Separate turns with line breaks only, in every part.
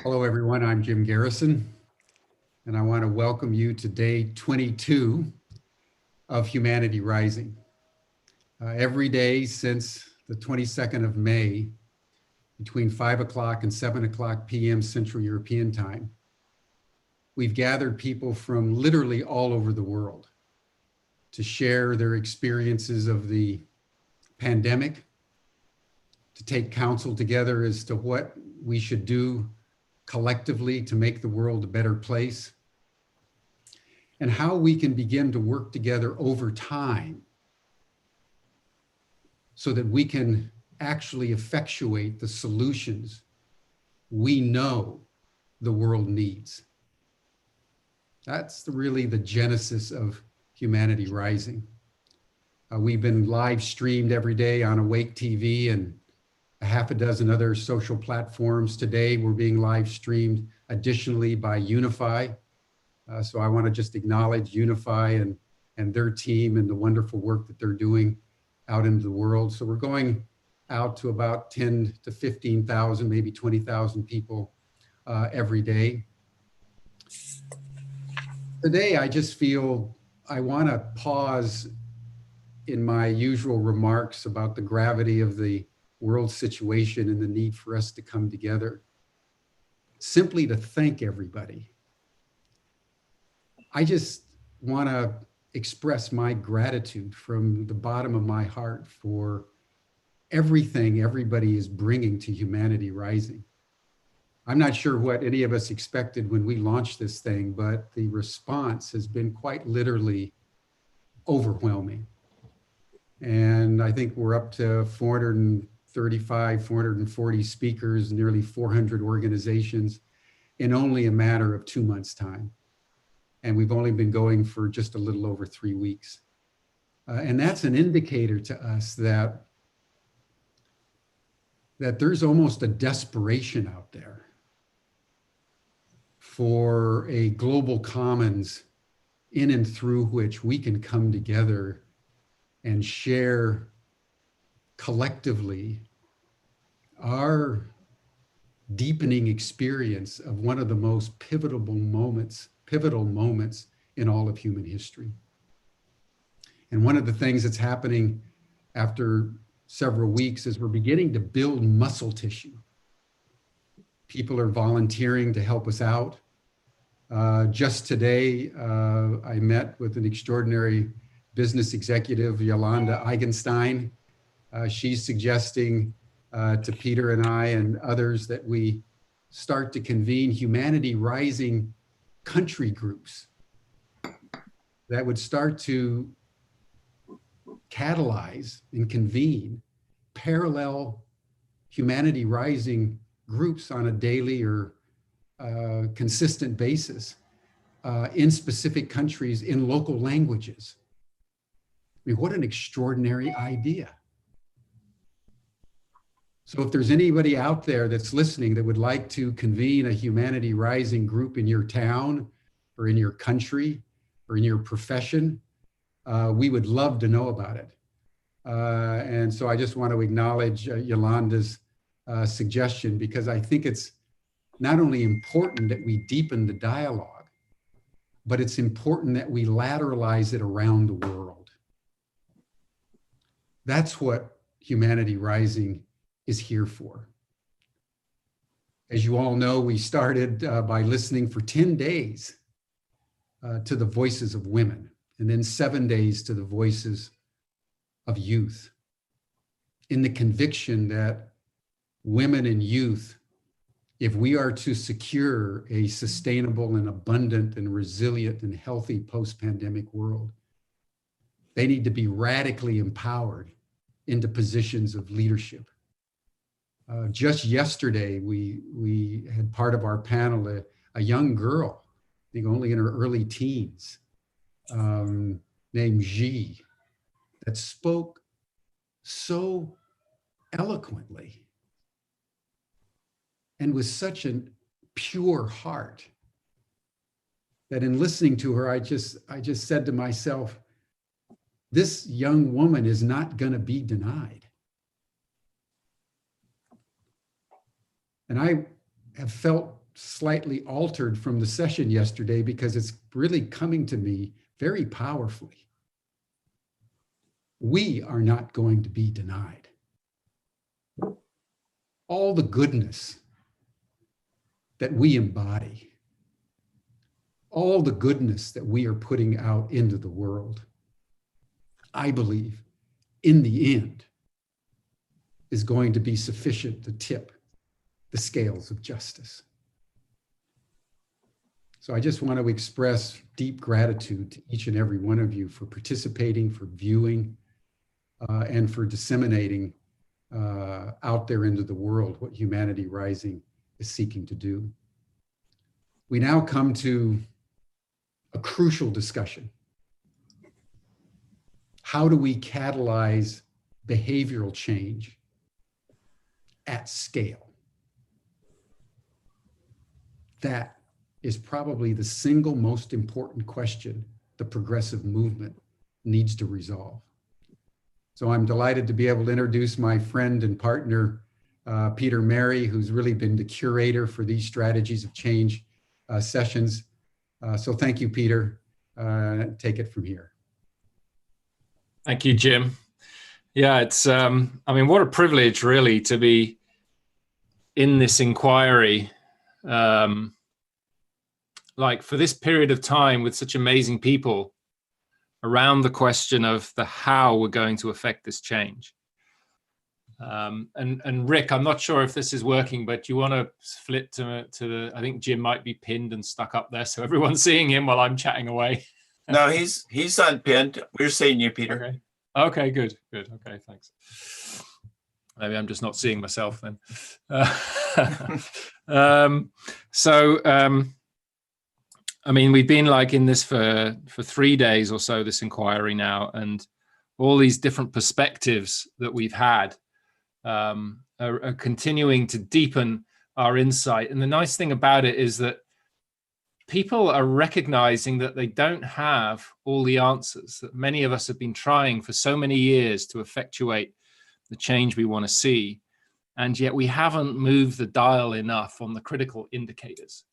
Hello, everyone. I'm Jim Garrison, and I want to welcome you to day 22 of Humanity Rising. Every day since the 22nd of May, between 5 o'clock and 7 o'clock p.m. Central European Time, we've gathered people from literally all over the world to share their experiences of the pandemic, to take counsel together as to what we should do collectively to make the world a better place, and how we can begin to work together over time so that we can actually effectuate the solutions we know the world needs. That's really the genesis of Humanity Rising. We've been live streamed every day on Awake TV and a half a dozen other social platforms. Today, we're being live streamed additionally by Unify. So I want to just acknowledge Unify and their team and the wonderful work that they're doing out into the world. So we're going out to about 10 to 15,000, maybe 20,000 people every day. Today, I just feel I want to pause in my usual remarks about the gravity of the world situation and the need for us to come together, simply to thank everybody. I just want to express my gratitude from the bottom of my heart for everything everybody is bringing to Humanity Rising. I'm not sure what any of us expected when we launched this thing, but the response has been quite literally overwhelming. And I think we're up to 435, 440 speakers, nearly 400 organizations in only a matter of 2 months' time. And we've only been going for just a little over 3 weeks. And that's an indicator to us that there's almost a desperation out there for a global commons in and through which we can come together and share collectively our deepening experience of one of the most pivotal moments in all of human history. And one of the things that's happening after several weeks is we're beginning to build muscle tissue. People are volunteering to help us out. Just today, I met with an extraordinary business executive, Yolanda Eigenstein. She's suggesting to Peter and I and others that we start to convene Humanity Rising country groups that would start to catalyze and convene parallel Humanity Rising groups on a daily or consistent basis in specific countries in local languages. I mean, what an extraordinary idea. So if there's anybody out there that's listening that would like to convene a Humanity Rising group in your town or in your country or in your profession, we would love to know about it. And so I just want to acknowledge Yolanda's suggestion, because I think it's not only important that we deepen the dialogue, but it's important that we lateralize it around the world. That's what Humanity Rising is here for. As you all know, we started by listening for 10 days to the voices of women, and then 7 days to the voices of youth, in the conviction that women and youth, if we are to secure a sustainable and abundant and resilient and healthy post-pandemic world, they need to be radically empowered into positions of leadership. Just yesterday, we had part of our panel, a young girl, I think only in her early teens, named Ji, that spoke so eloquently and with such a pure heart that in listening to her, I just said to myself, this young woman is not going to be denied. And I have felt slightly altered from the session yesterday because it's really coming to me very powerfully. We are not going to be denied. All the goodness that we embody, all the goodness that we are putting out into the world, I believe, in the end, is going to be sufficient to tip the scales of justice. So I just want to express deep gratitude to each and every one of you for participating, for viewing, and for disseminating out there into the world what Humanity Rising is seeking to do. We now come to a crucial discussion. How do we catalyze behavioral change at scale? That is probably the single most important question the progressive movement needs to resolve. So I'm delighted to be able to introduce my friend and partner, Peter Mary, who's really been the curator for these strategies of change sessions. So thank you, Peter. Take it from here.
Thank you, Jim. Yeah, it's, I mean, what a privilege really to be in this inquiry, like for this period of time with such amazing people around the question of the how we're going to affect this change. And Rick, I'm not sure if this is working, but you want to flip to the, I think Jim might be pinned and stuck up there, so everyone's seeing him while I'm chatting away.
No, he's unpinned. We're seeing you, Peter.
Okay, good. Okay, thanks. Maybe I'm just not seeing myself then. I mean, we've been like in this for 3 days or so, this inquiry now, and all these different perspectives that we've had are continuing to deepen our insight. And the nice thing about it is that people are recognizing that they don't have all the answers, that many of us have been trying for so many years to effectuate the change we want to see. And yet we haven't moved the dial enough on the critical indicators.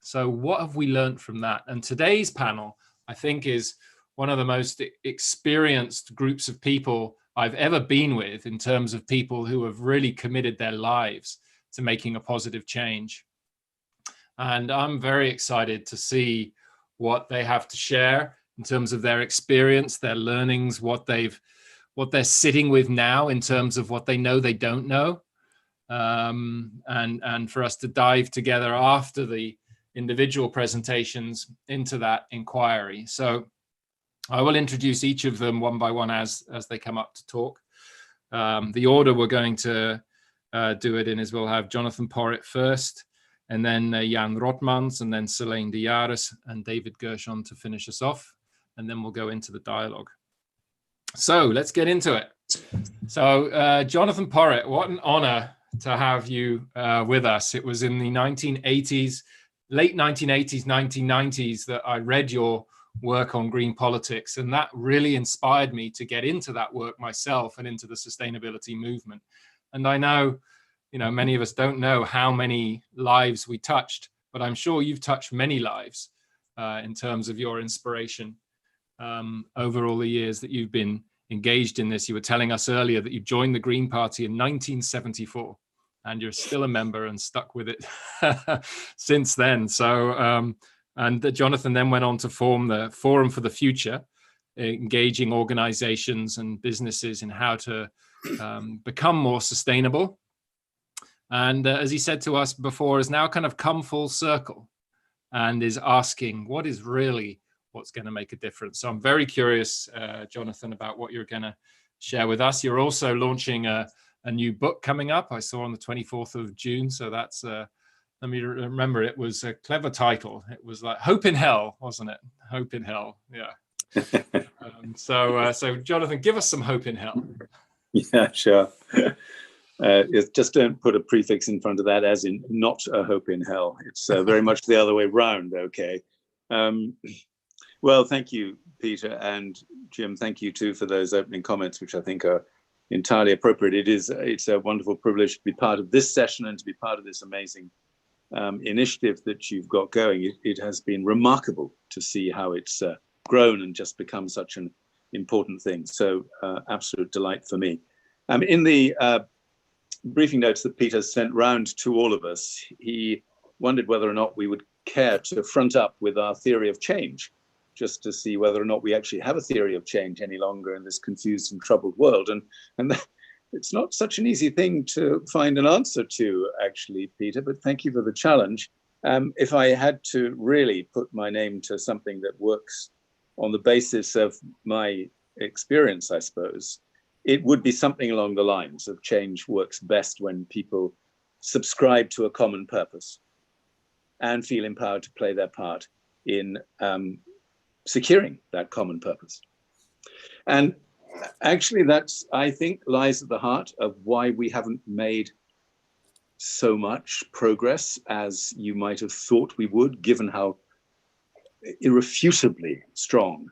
So what have we learned from that? And today's panel, I think, is one of the most experienced groups of people I've ever been with in terms of people who have really committed their lives to making a positive change. And I'm very excited to see what they have to share in terms of their experience, their learnings, what they're sitting with now in terms of what they know they don't know. And for us to dive together after the individual presentations into that inquiry. So I will introduce each of them one by one as they come up to talk. The order we're going to do it in is we'll have Jonathon Porritt first, and then Jan Rotmans, and then Seleyn DeYarus and David Gershon to finish us off. And then we'll go into the dialogue. So let's get into it. So Jonathon Porritt, what an honor to have you with us. It was in the 1980s, late 1980s, 1990s that I read your work on green politics, and that really inspired me to get into that work myself and into the sustainability movement. And I know, you know, many of us don't know how many lives we touched, but I'm sure you've touched many lives in terms of your inspiration over all the years that you've been engaged in this. You were telling us earlier that you joined the Green Party in 1974. And you're still a member and stuck with it since then. So, and Jonathon then went on to form the Forum for the Future, engaging organizations and businesses in how to become more sustainable. And as he said to us before, has now kind of come full circle and is asking what is really what's going to make a difference. So I'm very curious, Jonathon, about what you're going to share with us. You're also launching a new book coming up, I saw on the 24th of June. So that's, let me remember, it was a clever title. It was like Hope in Hell, wasn't it? Hope in Hell, yeah. So Jonathon, give us some hope in hell.
Yeah, sure. Just don't put a prefix in front of that, as in not a hope in hell. It's very much the other way round, okay. Well, thank you, Peter, and Jim, thank you too for those opening comments, which I think are entirely appropriate. It's a wonderful privilege to be part of this session and to be part of this amazing initiative that you've got going. It has been remarkable to see how it's grown and just become such an important thing. So absolute delight for me. In the briefing notes that Peter sent round to all of us, he wondered whether or not we would care to front up with our theory of change, just to see whether or not we actually have a theory of change any longer in this confused and troubled world. And it's not such an easy thing to find an answer to, actually, Peter, but thank you for the challenge. If I had to really put my name to something that works on the basis of my experience, I suppose, it would be something along the lines of change works best when people subscribe to a common purpose and feel empowered to play their part in securing that common purpose. And actually, that's, I think, lies at the heart of why we haven't made so much progress as you might have thought we would, given how irrefutably strong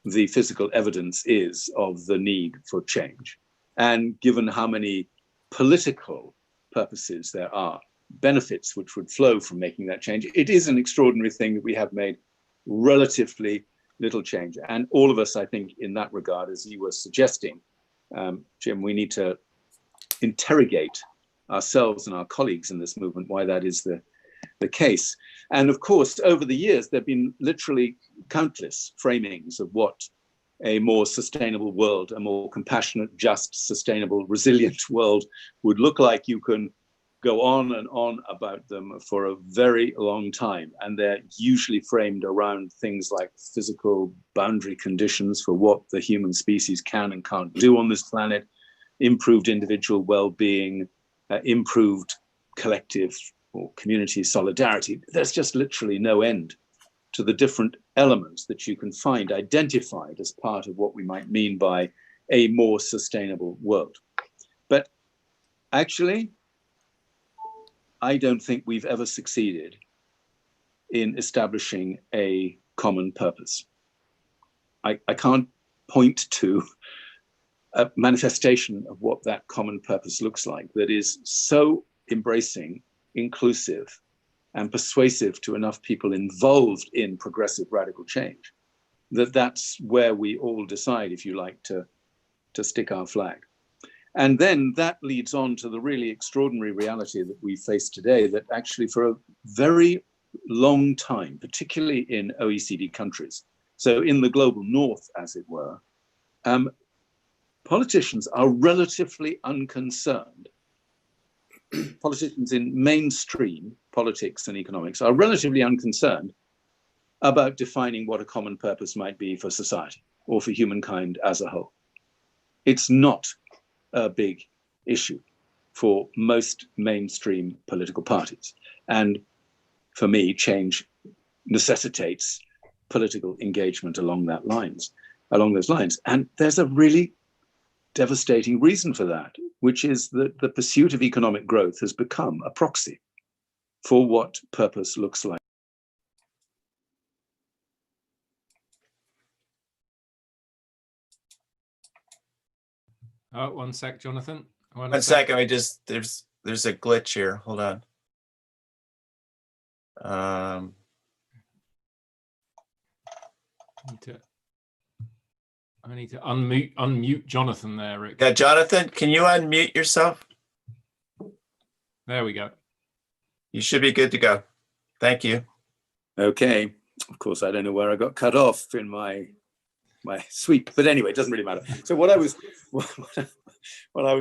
the physical evidence is of the need for change, and given how many political purposes there are, benefits which would flow from making that change. It is an extraordinary thing that we have made relatively little change. And all of us, I think, in that regard, as you were suggesting, Jim, we need to interrogate ourselves and our colleagues in this movement, why that is the case. And of course, over the years, there have been literally countless framings of what a more sustainable world, a more compassionate, just, sustainable, resilient world would look like. You can go on and on about them for a very long time. And they're usually framed around things like physical boundary conditions for what the human species can and can't do on this planet, improved individual well-being, improved collective or community solidarity. There's just literally no end to the different elements that you can find identified as part of what we might mean by a more sustainable world. But actually, I don't think we've ever succeeded in establishing a common purpose. I can't point to a manifestation of what that common purpose looks like that is so embracing, inclusive, and persuasive to enough people involved in progressive radical change, that's where we all decide, if you like, to stick our flag. And then that leads on to the really extraordinary reality that we face today, that actually for a very long time, particularly in OECD countries, so in the global north, as it were, politicians are relatively unconcerned. Politicians in mainstream politics and economics are relatively unconcerned about defining what a common purpose might be for society or for humankind as a whole. It's not a big issue for most mainstream political parties. And for me, change necessitates political engagement along those lines. And there's a really devastating reason for that, which is that the pursuit of economic growth has become a proxy for what purpose looks like.
Oh, one sec, Jonathan.
One sec. I mean, just there's a glitch here. Hold on.
I need to unmute Jonathan there, Rick.
Yeah, Jonathan, can you unmute yourself?
There we go.
You should be good to go. Thank you.
Okay. Of course, I don't know where I got cut off in my sweep, but anyway, it doesn't really matter. So what I was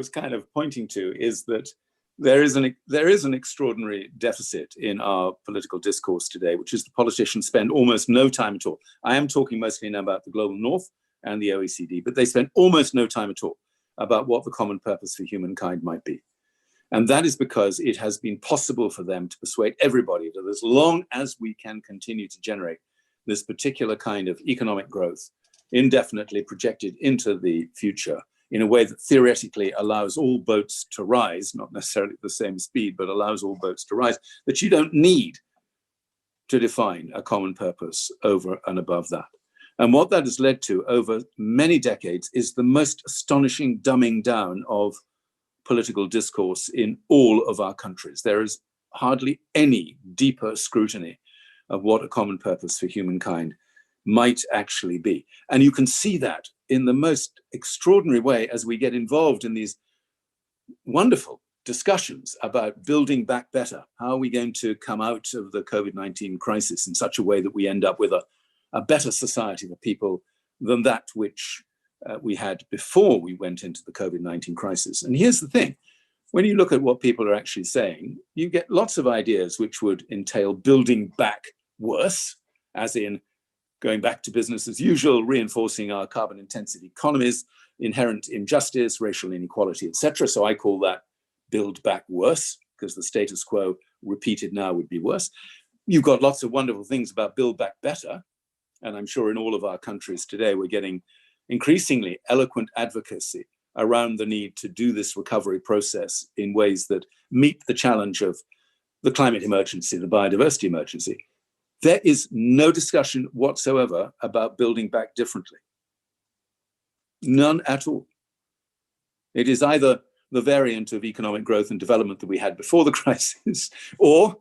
kind of pointing to is that there is an extraordinary deficit in our political discourse today, which is the politicians spend almost no time at all. I am talking mostly now about the global north and the OECD, but they spend almost no time at all about what the common purpose for humankind might be. And that is because it has been possible for them to persuade everybody that as long as we can continue to generate this particular kind of economic growth indefinitely projected into the future in a way that theoretically allows all boats to rise, not necessarily at the same speed, but allows all boats to rise, that you don't need to define a common purpose over and above that. And what that has led to over many decades is the most astonishing dumbing down of political discourse in all of our countries. There is hardly any deeper scrutiny of what a common purpose for humankind might actually be. And you can see that in the most extraordinary way as we get involved in these wonderful discussions about building back better. How are we going to come out of the COVID-19 crisis in such a way that we end up with a better society for people than that which we had before we went into the COVID-19 crisis? And here's the thing. When you look at what people are actually saying, you get lots of ideas which would entail building back worse, as in going back to business as usual, reinforcing our carbon intensive economies, inherent injustice, racial inequality, etc. So I call that build back worse, because the status quo repeated now would be worse. You've got lots of wonderful things about build back better. And I'm sure in all of our countries today, we're getting increasingly eloquent advocacy around the need to do this recovery process in ways that meet the challenge of the climate emergency, the biodiversity emergency. There is no discussion whatsoever about building back differently. None at all. It is either the variant of economic growth and development that we had before the crisis, or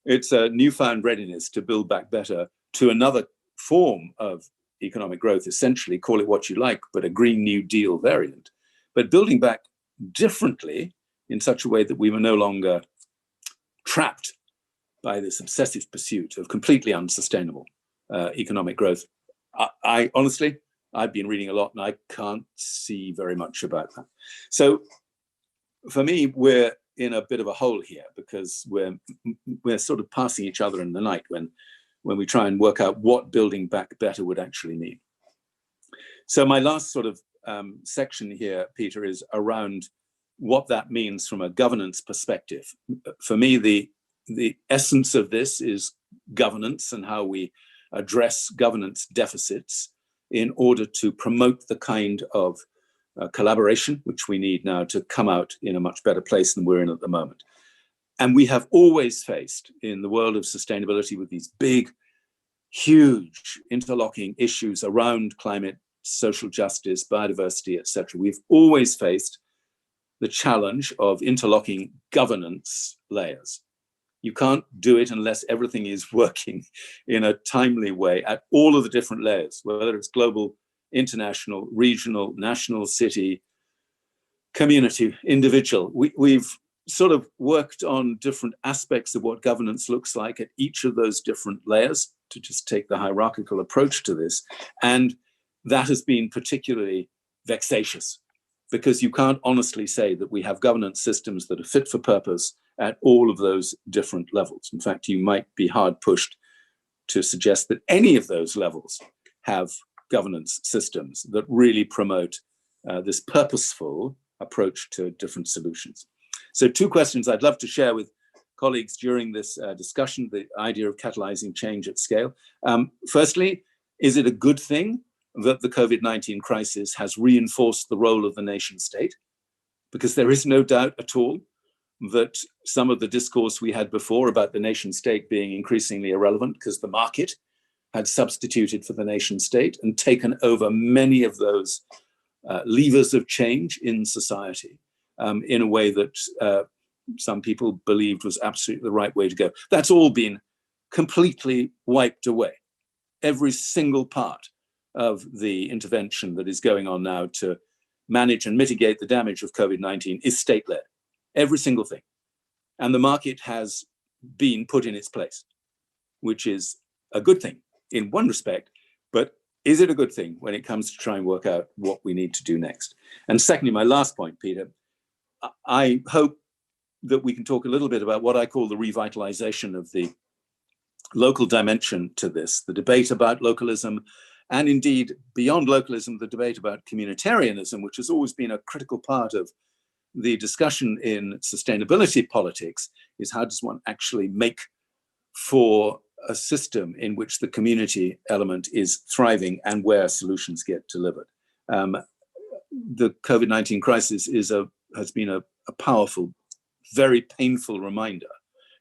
it's a newfound readiness to build back better to another form of economic growth, essentially, call it what you like, but a Green New Deal variant. But building back differently in such a way that we were no longer trapped by this obsessive pursuit of completely unsustainable economic growth. I honestly, I've been reading a lot and I can't see very much about that. So for me, we're in a bit of a hole here because we're sort of passing each other in the night when we try and work out what building back better would actually mean. So my last sort of section here, Peter, is around what that means from a governance perspective. For me, the essence of this is governance and how we address governance deficits in order to promote the kind of collaboration which we need now to come out in a much better place than we're in at the moment. And we have always faced in the world of sustainability with these big, huge interlocking issues around climate, social justice, biodiversity, etc. We've always faced the challenge of interlocking governance layers. You can't do it unless everything is working in a timely way at all of the different layers, whether it's global, international, regional, national, city, community, individual. We've sort of worked on different aspects of what governance looks like at each of those different layers to just take the hierarchical approach to this. And that has been particularly vexatious because you can't honestly say that we have governance systems that are fit for purpose at all of those different levels. In fact, you might be hard pushed to suggest that any of those levels have governance systems that really promote this purposeful approach to different solutions. So 2 questions I'd love to share with colleagues during this discussion, the idea of catalyzing change at scale. Firstly, is it a good thing that the COVID-19 crisis has reinforced the role of the nation state? Because there is no doubt at all that some of the discourse we had before about the nation state being increasingly irrelevant because the market had substituted for the nation state and taken over many of those levers of change in society in a way that some people believed was absolutely the right way to go. That's all been completely wiped away. Every single part of the intervention that is going on now to manage and mitigate the damage of COVID-19 is state-led. Every single thing. And the market has been put in its place, which is a good thing in one respect, but is it a good thing when it comes to try and work out what we need to do next? And secondly, my last point, Peter, I hope that we can talk a little bit about what I call the revitalization of the local dimension to this, the debate about localism, and indeed beyond localism, the debate about communitarianism, which has always been a critical part of the discussion in sustainability politics, is how does one actually make for a system in which the community element is thriving and where solutions get delivered. The COVID-19 crisis has been a powerful, very painful reminder,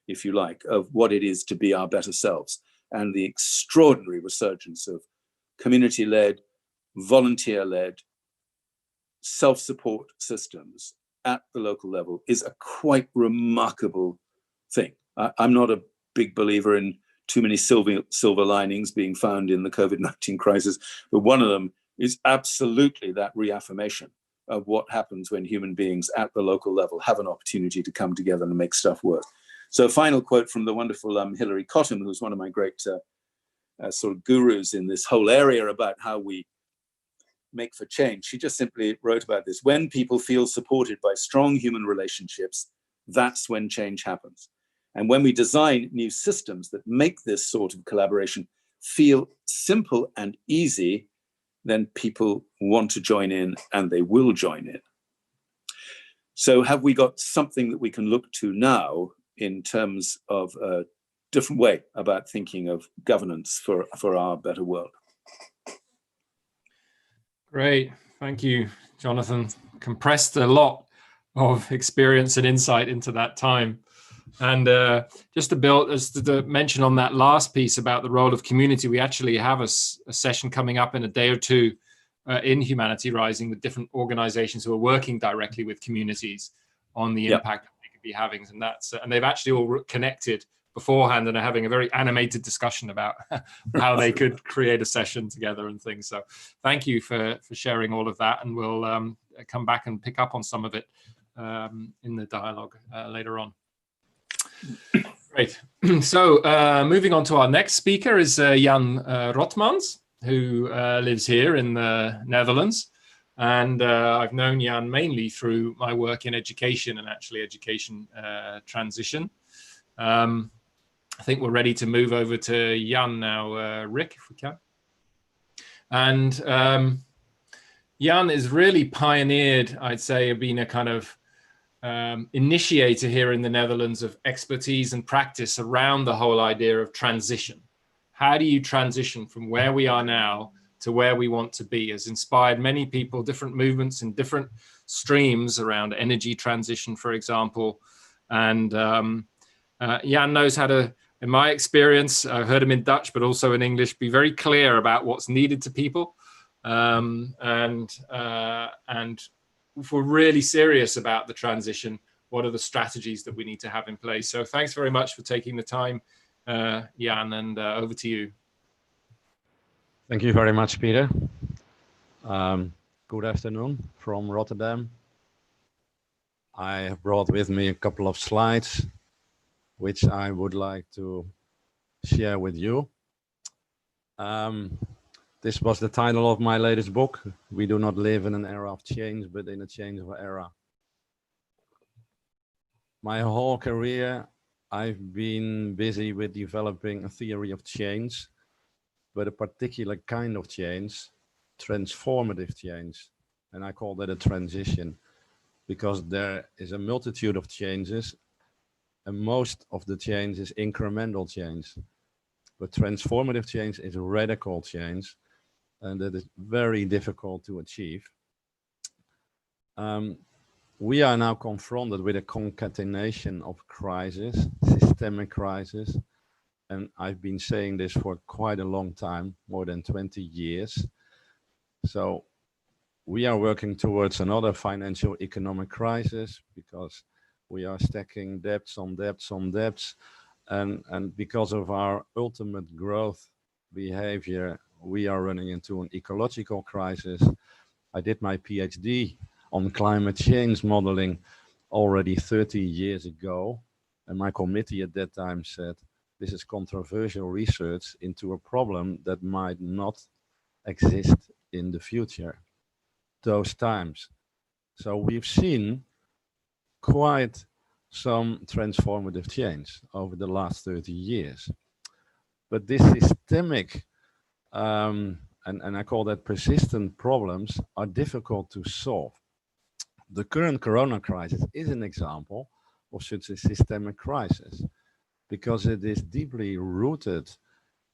if you like, of what it is to be our better selves. And the extraordinary resurgence of community-led, volunteer-led, self-support systems at the local level is a quite remarkable thing. I'm not a big believer in too many silver linings being found in the COVID-19 crisis, but one of them is absolutely that reaffirmation of what happens when human beings at the local level have an opportunity to come together and make stuff work. So a final quote from the wonderful Hilary Cottam, who's one of my great sort of gurus in this whole area about how we make for change. She just simply wrote about this. When people feel supported by strong human relationships, that's when change happens. And when we design new systems that make this sort of collaboration feel simple and easy, then people want to join in and they will join in. So have we got something that we can look to now in terms of a different way about thinking of governance for our better world?
Great, thank you, Jonathan. Compressed a lot of experience and insight into that time. And just to build, as to mention on that last piece about the role of community, we actually have a session coming up in a day or two in Humanity Rising with different organizations who are working directly with communities on the impact they could be having. And they've actually all connected beforehand and are having a very animated discussion about how they could create a session together and things. So thank you for sharing all of that. And we'll come back and pick up on some of it in the dialogue later on. Great. So moving on to our next speaker is Jan Rotmans, who lives here in the Netherlands. And I've known Jan mainly through my work in education and actually education transition. I think we're ready to move over to Jan now, Rick, if we can. And Jan is really pioneered, I'd say, being a kind of initiator here in the Netherlands of expertise and practice around the whole idea of transition. How do you transition from where we are now to where we want to be? Has inspired many people, different movements in different streams around energy transition, for example. And Jan knows how to, in my experience, I've heard him in Dutch, but also in English, be very clear about what's needed to people. And if we're really serious about the transition, what are the strategies that we need to have in place? So thanks very much for taking the time, Jan, and over to you.
Thank you very much, Peter. Good afternoon from Rotterdam. I have brought with me a couple of slides, which I would like to share with you. This was the title of my latest book. We do not live in an era of change, but in a change of era. My whole career, I've been busy with developing a theory of change, but a particular kind of change, transformative change. And I call that a transition, because there is a multitude of changes, and most of the change is incremental change. But transformative change is radical change, and that is very difficult to achieve. We are now confronted with a concatenation of crisis, systemic crisis, and I've been saying this for quite a long time, more than 20 years. So we are working towards another financial economic crisis because we are stacking debts on debts on debts, and because of our ultimate growth behavior, we are running into an ecological crisis. I did my PhD on climate change modeling already 30 years ago, and my committee at that time said, this is controversial research into a problem that might not exist in the future, those times. So we've seen quite some transformative change over the last 30 years. But this systemic, and I call that persistent problems, are difficult to solve. The current corona crisis is an example of such a systemic crisis, because it is deeply rooted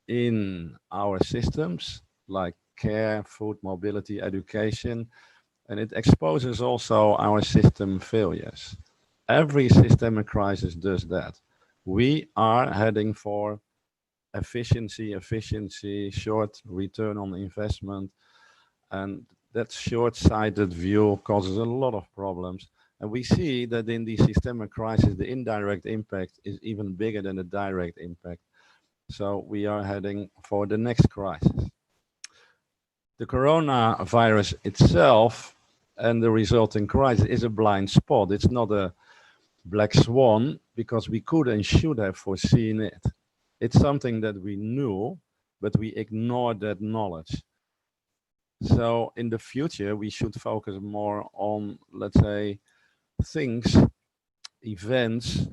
in our systems like care, food, mobility, education, and it exposes also our system failures. Every systemic crisis does that. We are heading for efficiency, short return on investment, and that short-sighted view causes a lot of problems. And we see that in the systemic crisis, the indirect impact is even bigger than the direct impact. So we are heading for the next crisis. The coronavirus itself and the resulting crisis is a blind spot. It's not a black swan because we could and should have foreseen it. It's something that we knew, but we ignored that knowledge. So in the future, we should focus more on, let's say, things, events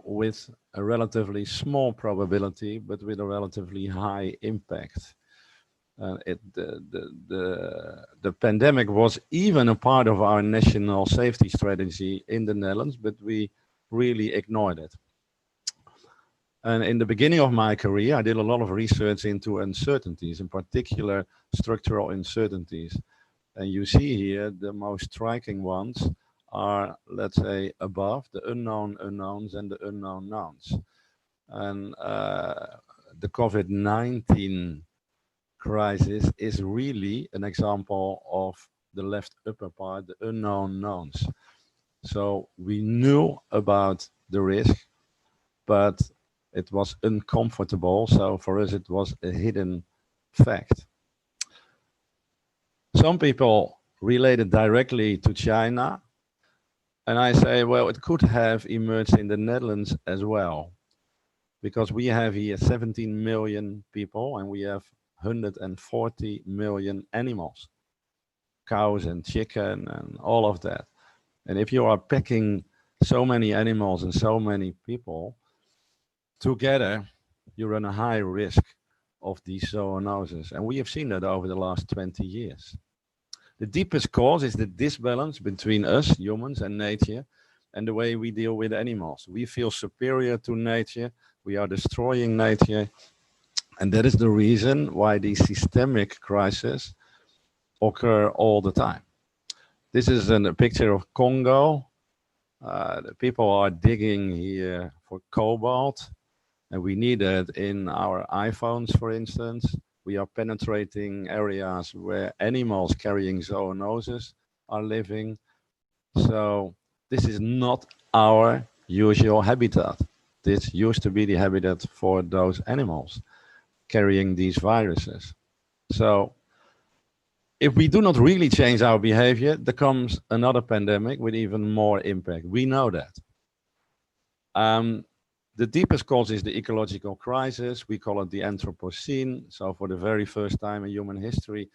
with a relatively small probability, but with a relatively high impact. The pandemic was even a part of our national safety strategy in the Netherlands, but we really ignored it. And in the beginning of my career, I did a lot of research into uncertainties, in particular structural uncertainties. And you see here the most striking ones are, let's say, above the unknown unknowns and the unknown knowns. And the COVID-19 crisis is really an example of the left upper part, the unknown knowns. So we knew about the risk, but it was uncomfortable. So for us, it was a hidden fact. Some people relate it directly to China. And I say, well, it could have emerged in the Netherlands as well, because we have here 17 million people and we have 140 million animals, cows and chicken and all of that. And if you are packing so many animals and so many people together, you run a high risk of these zoonoses. And we have seen that over the last 20 years. The deepest cause is the disbalance between us, humans, and nature, and the way we deal with animals. We feel superior to nature. We are destroying nature. And that is the reason why these systemic crises occur all the time. This is a picture of Congo. The people are digging here for cobalt, and we need it in our iPhones, for instance. We are penetrating areas where animals carrying zoonoses are living. So this is not our usual habitat. This used to be the habitat for those animals carrying these viruses. So if we do not really change our behavior, there comes another pandemic with even more impact. We know that. The deepest cause is the ecological crisis. We call it the Anthropocene. So for the very first time in human history,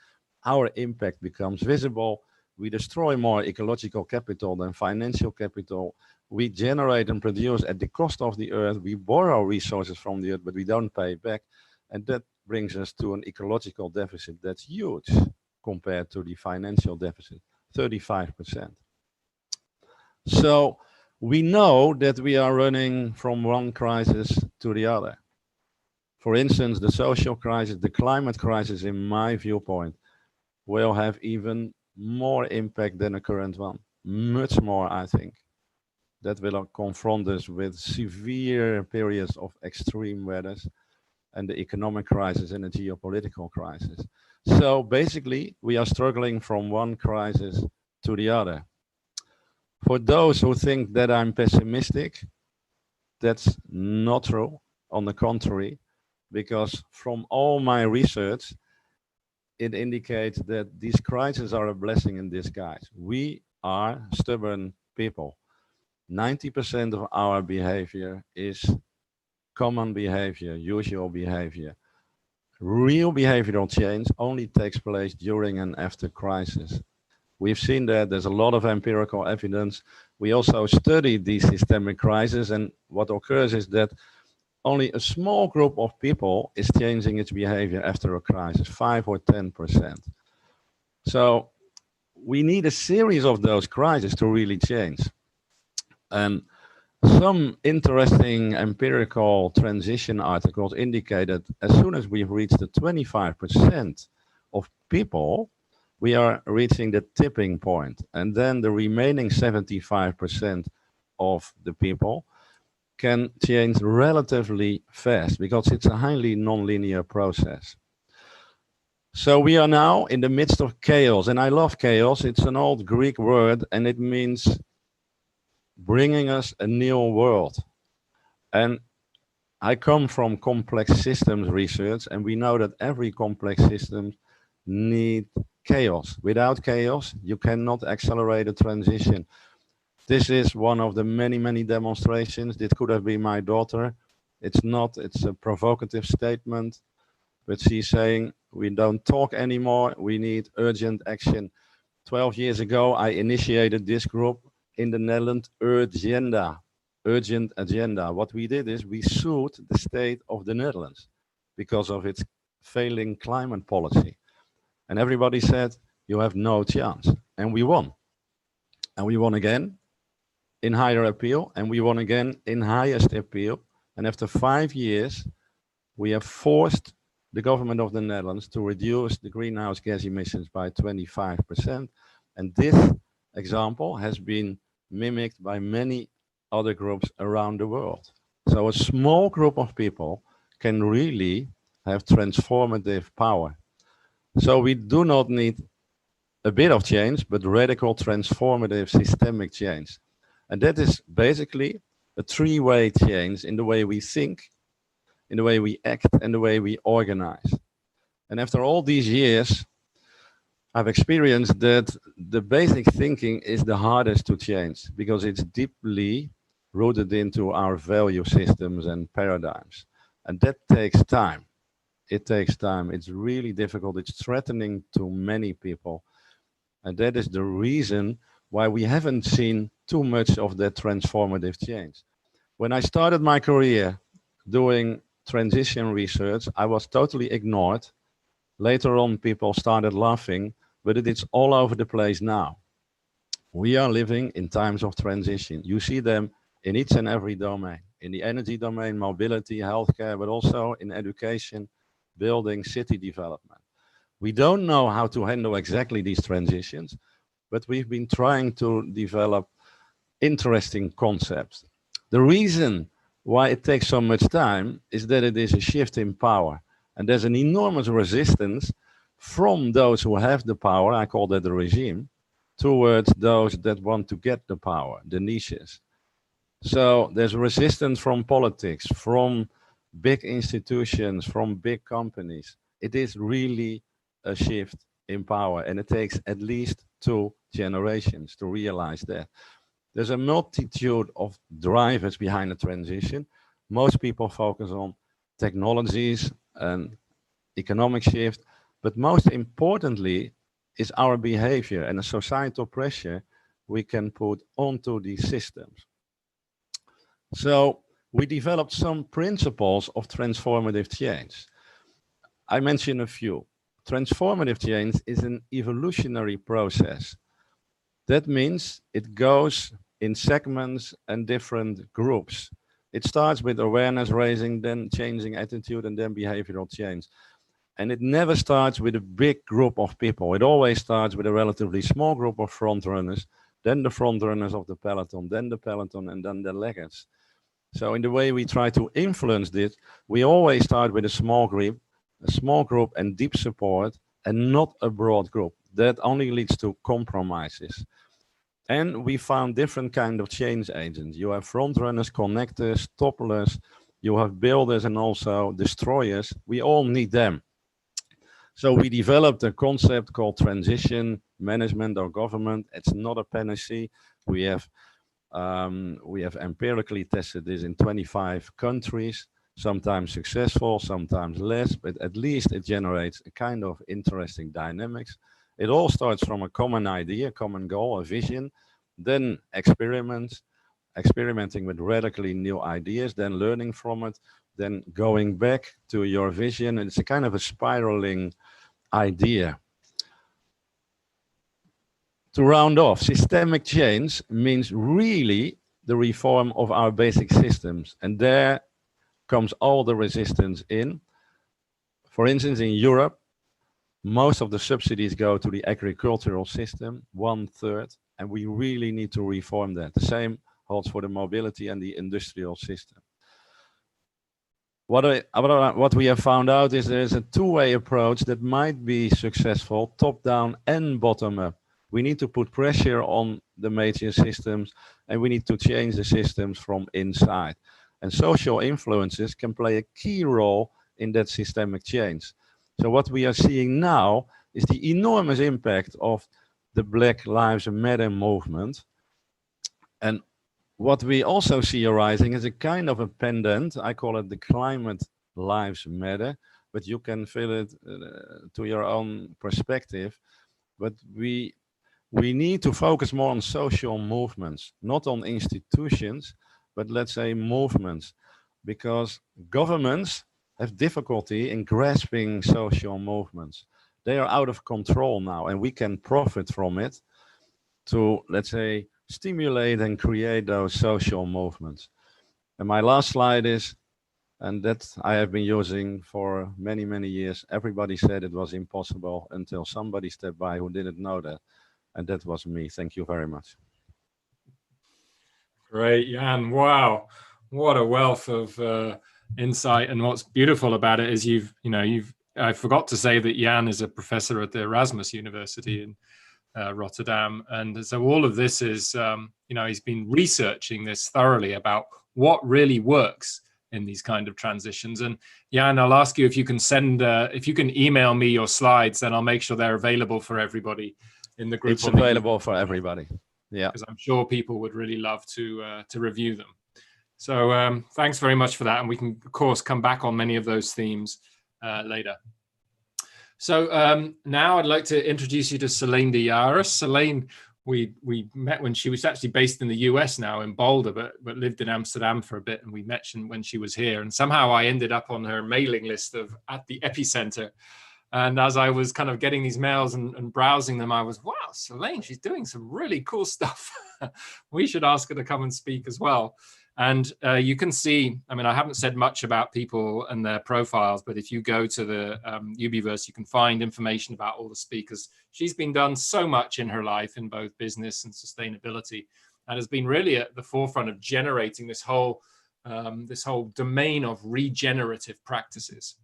our impact becomes visible. We destroy more ecological capital than financial capital. We generate and produce at the cost of the earth. We borrow resources from the earth, but we don't pay back. And that brings us to an ecological deficit that's huge compared to the financial deficit, 35%. So we know that we are running from one crisis to the other. For instance, the social crisis, the climate crisis, in my viewpoint, will have even more impact than the current one. Much more, I think. That will confront us with severe periods of extreme weather and the economic crisis and the geopolitical crisis. So basically, we are struggling from one crisis to the other. For those who think that I'm pessimistic, that's not true. On the contrary, because from all my research, it indicates that these crises are a blessing in disguise. We are stubborn people. 90% of our behavior is common behavior, usual behavior. Real behavioral change only takes place during and after crisis. We've seen that there's a lot of empirical evidence. We also studied these systemic crises, and what occurs is that only a small group of people is changing its behavior after a crisis, 5 or 10%. So we need a series of those crises to really change. And some interesting empirical transition articles indicate that as soon as we've reached the 25% of people, we are reaching the tipping point. And then the remaining 75% of the people can change relatively fast because it's a highly nonlinear process. So we are now in the midst of chaos, and I love chaos. It's an old Greek word, and it means bringing us a new world. And I come from complex systems research, and we know that every complex system needs chaos. Without chaos, you cannot accelerate a transition. This is one of the many, many demonstrations. This could have been my daughter. It's not, it's a provocative statement, but she's saying, we don't talk anymore, we need urgent action. 12 years ago, I initiated this group in the Netherlands, Urgent Agenda. What we did is we sued the state of the Netherlands because of its failing climate policy. And everybody said, you have no chance. And we won. And we won again in higher appeal, and we won again in highest appeal. And after 5 years, we have forced the government of the Netherlands to reduce the greenhouse gas emissions by 25%. And this example has been mimicked by many other groups around the world. So a small group of people can really have transformative power. So we do not need a bit of change, but radical transformative systemic change. And that is basically a three-way change in the way we think, in the way we act, and the way we organize. And after all these years, I've experienced that the basic thinking is the hardest to change because it's deeply rooted into our value systems and paradigms. And that takes time. It takes time. It's really difficult. It's threatening to many people. And that is the reason why we haven't seen too much of that transformative change. When I started my career doing transition research, I was totally ignored. Later on, people started laughing, but it is all over the place now. We are living in times of transition. You see them in each and every domain, in the energy domain, mobility, healthcare, but also in education, building, city development. We don't know how to handle exactly these transitions, but we've been trying to develop interesting concepts. The reason why it takes so much time is that it is a shift in power. And there's an enormous resistance from those who have the power, I call that the regime, towards those that want to get the power, the niches. So there's resistance from politics, from big institutions, from big companies. It is really a shift in power, and it takes at least 2 generations to realize that. There's a multitude of drivers behind the transition. Most people focus on technologies and economic shift, but most importantly is our behavior and the societal pressure we can put onto these systems. So we developed some principles of transformative change. I mentioned a few. Transformative change is an evolutionary process. That means it goes in segments and different groups. It starts with awareness raising, then changing attitude, and then behavioral change. And it never starts with a big group of people. It always starts with a relatively small group of front runners, then the front runners of the peloton, then the peloton, and then the laggards. So in the way we try to influence this, we always start with a small group and deep support, and not a broad group. That only leads to compromises. And we found different kind of change agents. You have front runners, connectors, topplers, you have builders and also destroyers. We all need them. So we developed a concept called transition management or government. It's not a panacea. We have empirically tested this in 25 countries, sometimes successful, sometimes less, but at least it generates a kind of interesting dynamics. It all starts from a common idea, common goal, a vision, then experimenting with radically new ideas, then learning from it, then going back to your vision. And it's a kind of a spiraling idea. To round off, systemic change means really the reform of our basic systems. And there comes all the resistance in. For instance, in Europe, most of the subsidies go to the agricultural system, 1/3, and we really need to reform that. The same holds for the mobility and the industrial system. What we have found out is there's a two-way approach that might be successful, top-down and bottom-up. We need to put pressure on the major systems, and we need to change the systems from inside. And social influences can play a key role in that systemic change. So what we are seeing now is the enormous impact of the Black Lives Matter movement. And what we also see arising is a kind of a pendant. I call it the climate lives matter, but you can fill it to your own perspective. But we need to focus more on social movements, not on institutions, but let's say movements, because governments have difficulty in grasping social movements. They are out of control now, and we can profit from it to, let's say, stimulate and create those social movements. And my last slide is, and that I have been using for many, many years. Everybody said it was impossible until somebody stepped by who didn't know that. And that was me. Thank you very much.
Great, Jan. Wow. What a wealth of insight. And what's beautiful about it is I forgot to say that Jan is a professor at the Erasmus University in Rotterdam. And so all of this is, he's been researching this thoroughly about what really works in these kind of transitions. And Jan, I'll ask you if you can if you can email me your slides, then I'll make sure they're available for everybody in the group.
It's available for everybody. Yeah.
Because I'm sure people would really love to review them. So thanks very much for that. And we can, of course, come back on many of those themes later. So now I'd like to introduce you to Seleyn DeYarus. Seleyn, we met when she was actually based in the US now in Boulder, but lived in Amsterdam for a bit. And we met when she was here. And somehow I ended up on her mailing list at the Epicenter. And as I was kind of getting these mails and browsing them, I was, wow, Seleyn, she's doing some really cool stuff. We should ask her to come and speak as well. And you can see, I mean, I haven't said much about people and their profiles, but if you go to the Ubiverse, you can find information about all the speakers. She's been done so much in her life in both business and sustainability, and has been really at the forefront of generating this whole domain of regenerative practices.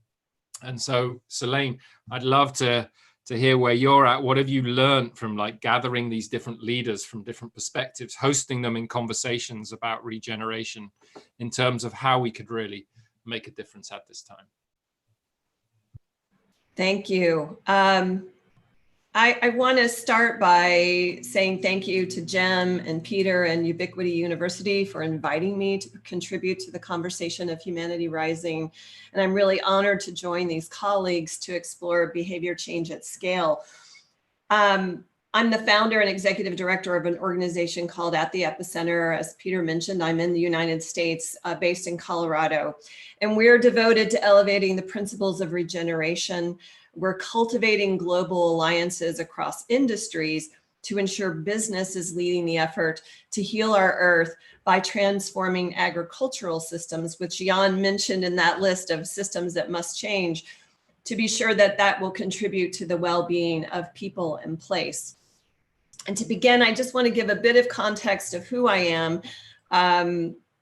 And so, Seleyn, I'd love to hear where you're at. What have you learned from gathering these different leaders from different perspectives, hosting them in conversations about regeneration in terms of how we could really make a difference at this time?
Thank you. I want to start by saying thank you to Jem and Peter and Ubiquity University for inviting me to contribute to the conversation of Humanity Rising. And I'm really honored to join these colleagues to explore behavior change at scale. I'm the founder and executive director of an organization called At the Epicenter. As Peter mentioned, I'm in the United States, based in Colorado. And we're devoted to elevating the principles of regeneration. We're cultivating global alliances across industries to ensure business is leading the effort to heal our earth by transforming agricultural systems, which Jan mentioned in that list of systems that must change, to be sure that that will contribute to the well-being of people and place. And to begin, I just want to give a bit of context of who I am.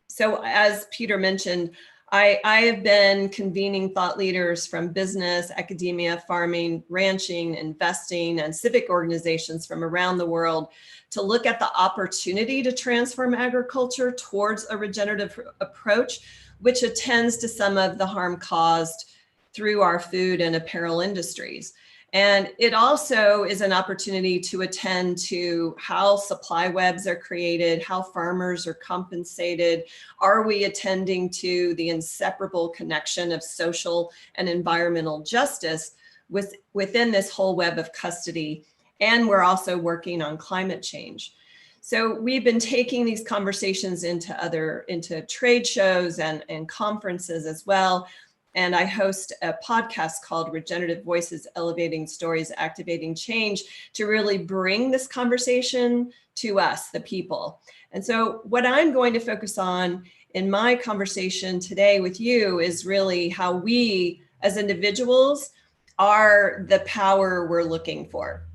So as Peter mentioned, I have been convening thought leaders from business, academia, farming, ranching, investing, and civic organizations from around the world to look at the opportunity to transform agriculture towards a regenerative approach, which attends to some of the harm caused through our food and apparel industries. And it also is an opportunity to attend to how supply webs are created, how farmers are compensated. Are we attending to the inseparable connection of social and environmental justice within this whole web of custody? And we're also working on climate change. So we've been taking these conversations into trade shows and conferences as well. And I host a podcast called Regenerative Voices, Elevating Stories, Activating Change, to really bring this conversation to us, the people. And so what I'm going to focus on in my conversation today with you is really how we as individuals are the power we're looking for.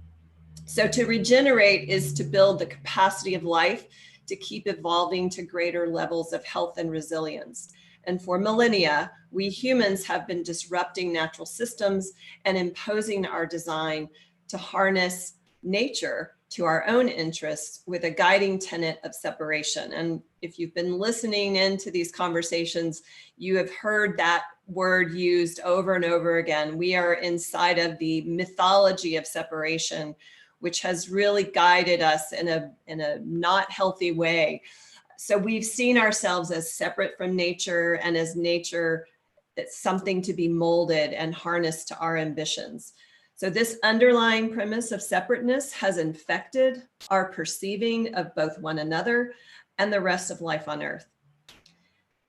So to regenerate is to build the capacity of life to keep evolving to greater levels of health and resilience. And for millennia, we humans have been disrupting natural systems and imposing our design to harness nature to our own interests with a guiding tenet of separation. And if you've been listening into these conversations, you have heard that word used over and over again. We are inside of the mythology of separation, which has really guided us in a not healthy way. So we've seen ourselves as separate from nature, and as nature, it's something to be molded and harnessed to our ambitions. So this underlying premise of separateness has infected our perceiving of both one another and the rest of life on Earth.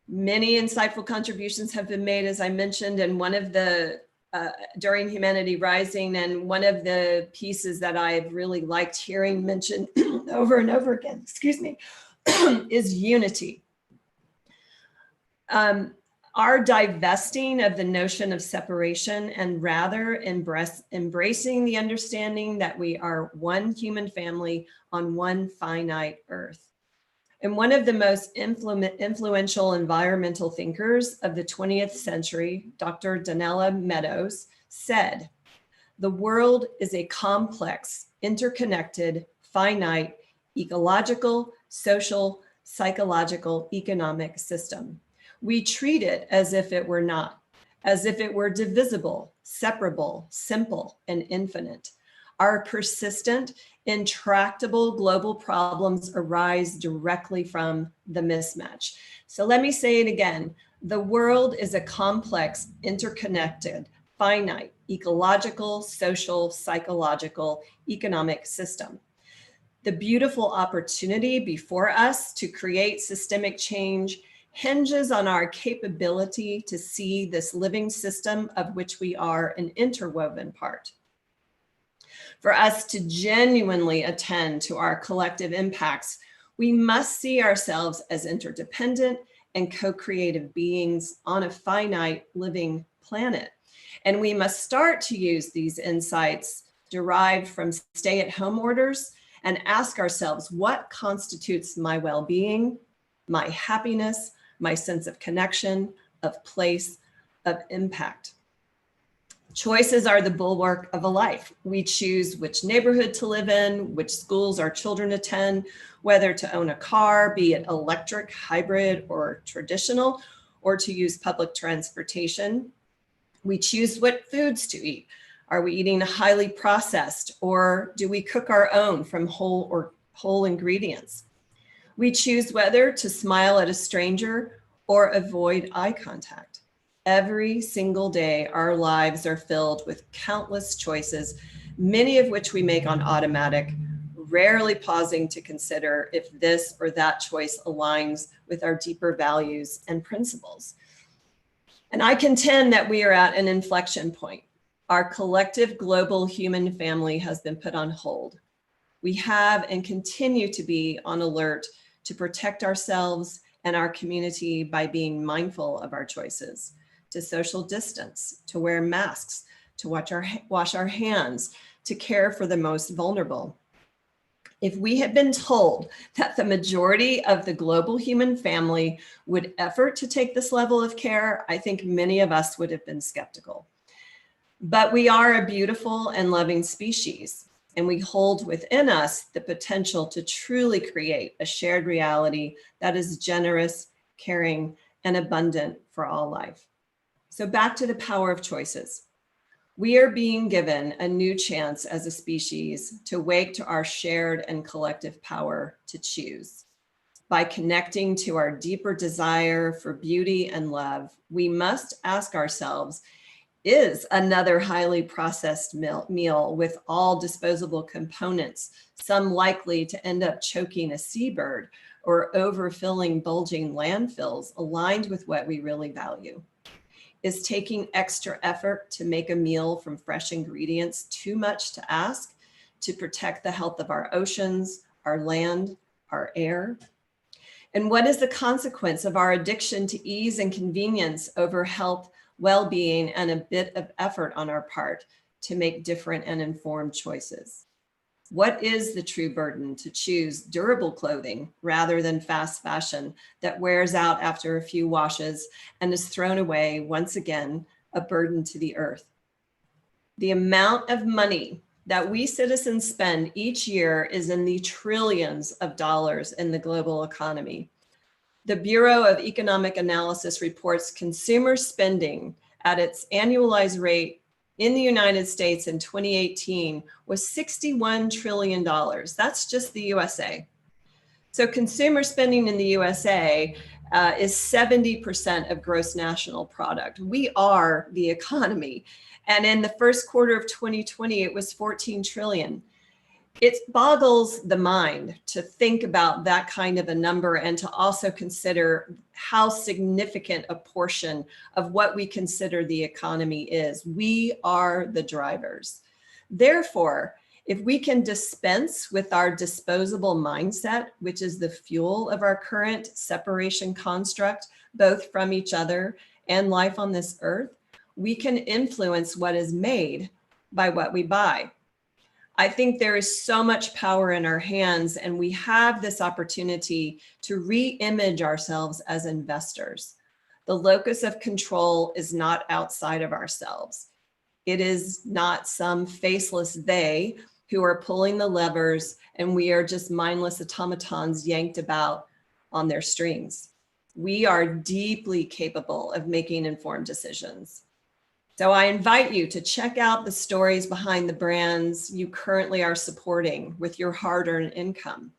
Many insightful contributions have been made, as I mentioned, and one of the during Humanity Rising, and one of the pieces that I've really liked hearing mentioned over and over again, excuse me, is unity. Our divesting of the notion of separation and rather embracing the understanding that we are one human family on one finite Earth. And one of the most influential environmental thinkers of the 20th century, Dr. Donella Meadows, said, "The world is a complex, interconnected, finite, ecological, social, psychological, economic system. We treat it as if it were not, as if it were divisible, separable, simple, and infinite. Our persistent, intractable global problems arise directly from the mismatch." So let me say it again. The world is a complex, interconnected, finite, ecological, social, psychological, economic system. The beautiful opportunity before us to create systemic change hinges on our capability to see this living system of which we are an interwoven part. For us to genuinely attend to our collective impacts, we must see ourselves as interdependent and co-creative beings on a finite living planet. And we must start to use these insights derived from stay-at-home orders and ask ourselves, what constitutes my well-being, my happiness, my sense of connection, of place, of impact? Choices are the bulwark of a life. We choose which neighborhood to live in, which schools our children attend, whether to own a car, be it electric, hybrid, or traditional, or to use public transportation. We choose what foods to eat. Are we eating highly processed, or do we cook our own from whole ingredients? We choose whether to smile at a stranger or avoid eye contact. Every single day, our lives are filled with countless choices, many of which we make on automatic, rarely pausing to consider if this or that choice aligns with our deeper values and principles. And I contend that we are at an inflection point. Our collective global human family has been put on hold. We have and continue to be on alert to protect ourselves and our community by being mindful of our choices, to social distance, to wear masks, to wash our hands, to care for the most vulnerable. If we had been told that the majority of the global human family would effort to take this level of care, I think many of us would have been skeptical. But we are a beautiful and loving species, and we hold within us the potential to truly create a shared reality that is generous, caring, and abundant for all life. So back to the power of choices. We are being given a new chance as a species to wake to our shared and collective power to choose. By connecting to our deeper desire for beauty and love, we must ask ourselves, is another highly processed meal with all disposable components, some likely to end up choking a seabird or overfilling bulging landfills, aligned with what we really value? Is taking extra effort to make a meal from fresh ingredients too much to ask to protect the health of our oceans, our land, our air? And what is the consequence of our addiction to ease and convenience over health, well-being, and a bit of effort on our part to make different and informed choices? What is the true burden to choose durable clothing rather than fast fashion that wears out after a few washes and is thrown away once again, a burden to the earth? The amount of money that we citizens spend each year is in the trillions of dollars in the global economy. The Bureau of Economic Analysis reports consumer spending at its annualized rate in the United States in 2018 was $61 trillion. That's just the USA. So consumer spending in the USA is 70% of gross national product. We are the economy. And in the first quarter of 2020, it was 14 trillion. It boggles the mind to think about that kind of a number and to also consider how significant a portion of what we consider the economy is. We are the drivers. Therefore, if we can dispense with our disposable mindset, which is the fuel of our current separation construct, both from each other and life on this earth, we can influence what is made by what we buy. I think there is so much power in our hands, and we have this opportunity to re-image ourselves as investors. The locus of control is not outside of ourselves. It is not some faceless they who are pulling the levers and we are just mindless automatons yanked about on their strings. We are deeply capable of making informed decisions. So I invite you to check out the stories behind the brands you currently are supporting with your hard-earned income.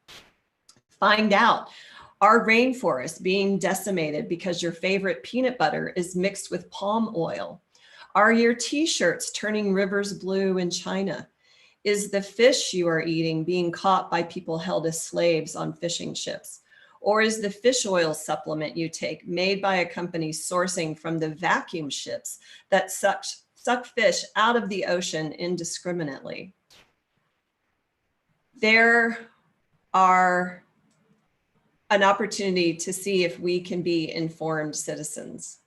Find out, are rainforests being decimated because your favorite peanut butter is mixed with palm oil? Are your t-shirts turning rivers blue in China? Is the fish you are eating being caught by people held as slaves on fishing ships? Or is the fish oil supplement you take made by a company sourcing from the vacuum ships that suck fish out of the ocean indiscriminately? There are an opportunity to see if we can be informed citizens.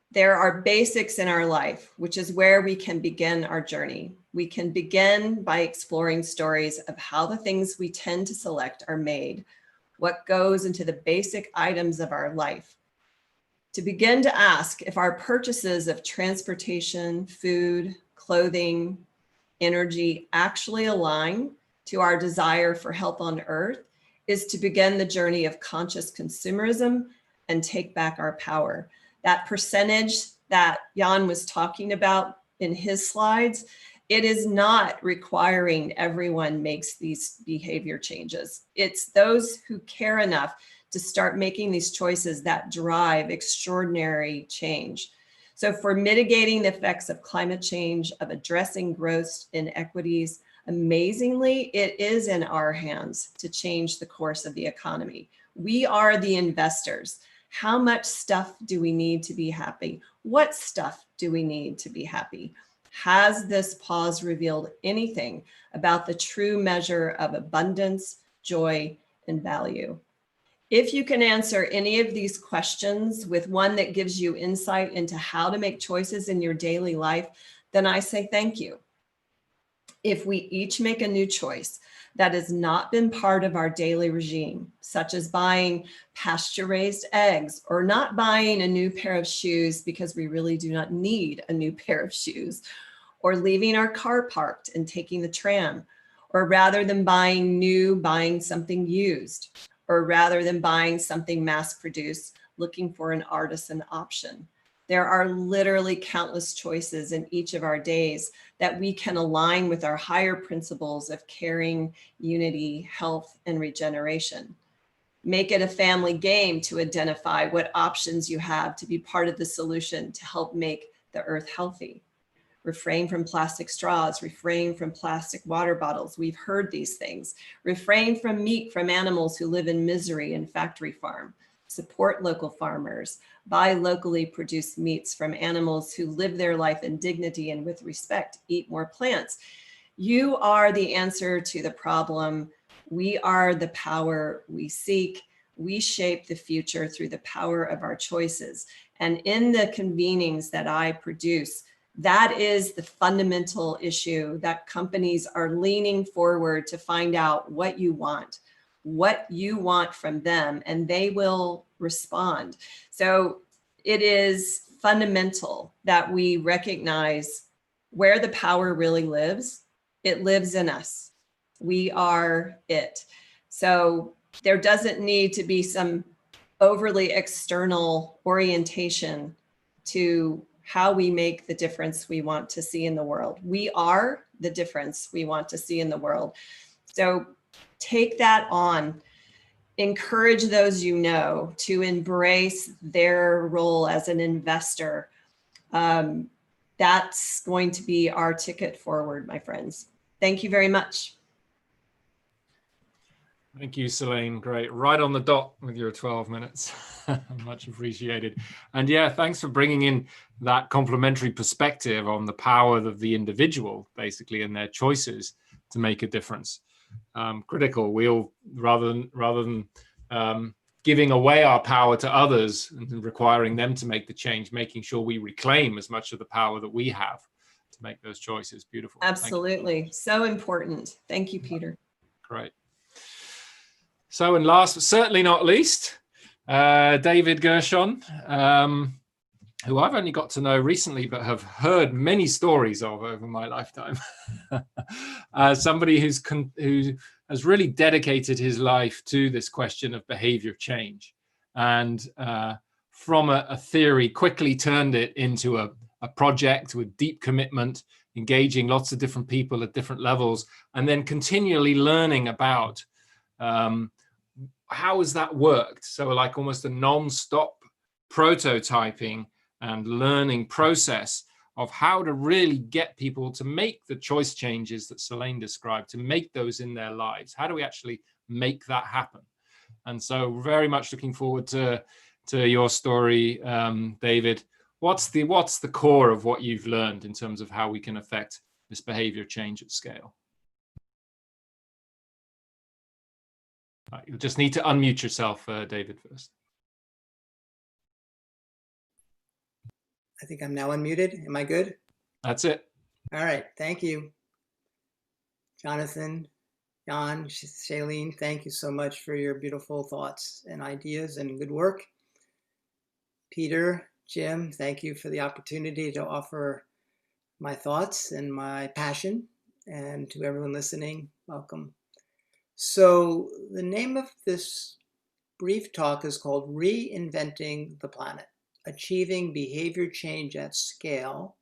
There are basics in our life, which is where we can begin our journey. We can begin by exploring stories of how the things we tend to select are made, what goes into the basic items of our life. To begin to ask if our purchases of transportation, food, clothing, energy actually align to our desire for health on earth is to begin the journey of conscious consumerism and take back our power. That percentage that Jan was talking about in his slides, it is not requiring everyone makes these behavior changes. It's those who care enough to start making these choices that drive extraordinary change. So for mitigating the effects of climate change, of addressing growth inequities, amazingly, it is in our hands to change the course of the economy. We are the investors. How much stuff do we need to be happy? What stuff do we need to be happy? Has this pause revealed anything about the true measure of abundance, joy, and value? If you can answer any of these questions with one that gives you insight into how to make choices in your daily life, then I say thank you. If we each make a new choice that has not been part of our daily regime, such as buying pasture-raised eggs or not buying a new pair of shoes because we really do not need a new pair of shoes, or leaving our car parked and taking the tram, or rather than buying new, buying something used, or rather than buying something mass-produced, looking for an artisan option. There are literally countless choices in each of our days that we can align with our higher principles of caring, unity, health, and regeneration. Make it a family game to identify what options you have to be part of the solution to help make the earth healthy. Refrain from plastic straws, refrain from plastic water bottles. We've heard these things. Refrain from meat from animals who live in misery and factory farm. Support local farmers. Buy locally produced meats from animals who live their life in dignity and with respect. Eat more plants. You are the answer to the problem. We are the power we seek. We shape the future through the power of our choices. And in the convenings that I produce, That is the fundamental issue, that companies are leaning forward to find out what you want from them, and they will respond. So it is fundamental that we recognize where the power really lives. It lives in us. We are it. So there doesn't need to be some overly external orientation to how we make the difference we want to see in the world. We are the difference we want to see in the world. So take that on. Encourage those you know to embrace their role as an investor. That's going to be our ticket forward, my friends. Thank you very much.
Thank you, Seleyn. Great. Right on the dot with your 12 minutes. Much appreciated. And yeah, thanks for bringing in that complementary perspective on the power of the individual, basically, and their choices to make a difference. Critical. We all, rather than giving away our power to others and requiring them to make the change, making sure we reclaim as much of the power that we have to make those choices. Beautiful.
Absolutely. So important. Thank you, Peter.
Great. So, and last but certainly not least, David Gershon, who I've only got to know recently, but have heard many stories of over my lifetime. Somebody who has really dedicated his life to this question of behavior change, and from a theory quickly turned it into a project with deep commitment, engaging lots of different people at different levels, and then continually learning about how has that worked? So like almost a non-stop prototyping and learning process of how to really get people to make the choice changes that Seleyn described, to make those in their lives. How do we actually make that happen? And so very much looking forward to your story, David. What's the core of what you've learned in terms of how we can affect this behavior change at scale? You'll just need to unmute yourself, David, first.
I think I'm now unmuted. Am I good?
That's it.
All right. Thank you. Jonathan, Jan, Seleyn, thank you so much for your beautiful thoughts and ideas and good work. Peter, Jim, thank you for the opportunity to offer my thoughts and my passion. And to everyone listening, welcome. So the name of this brief talk is called Reinventing the Planet, Achieving Behavior Change at Scale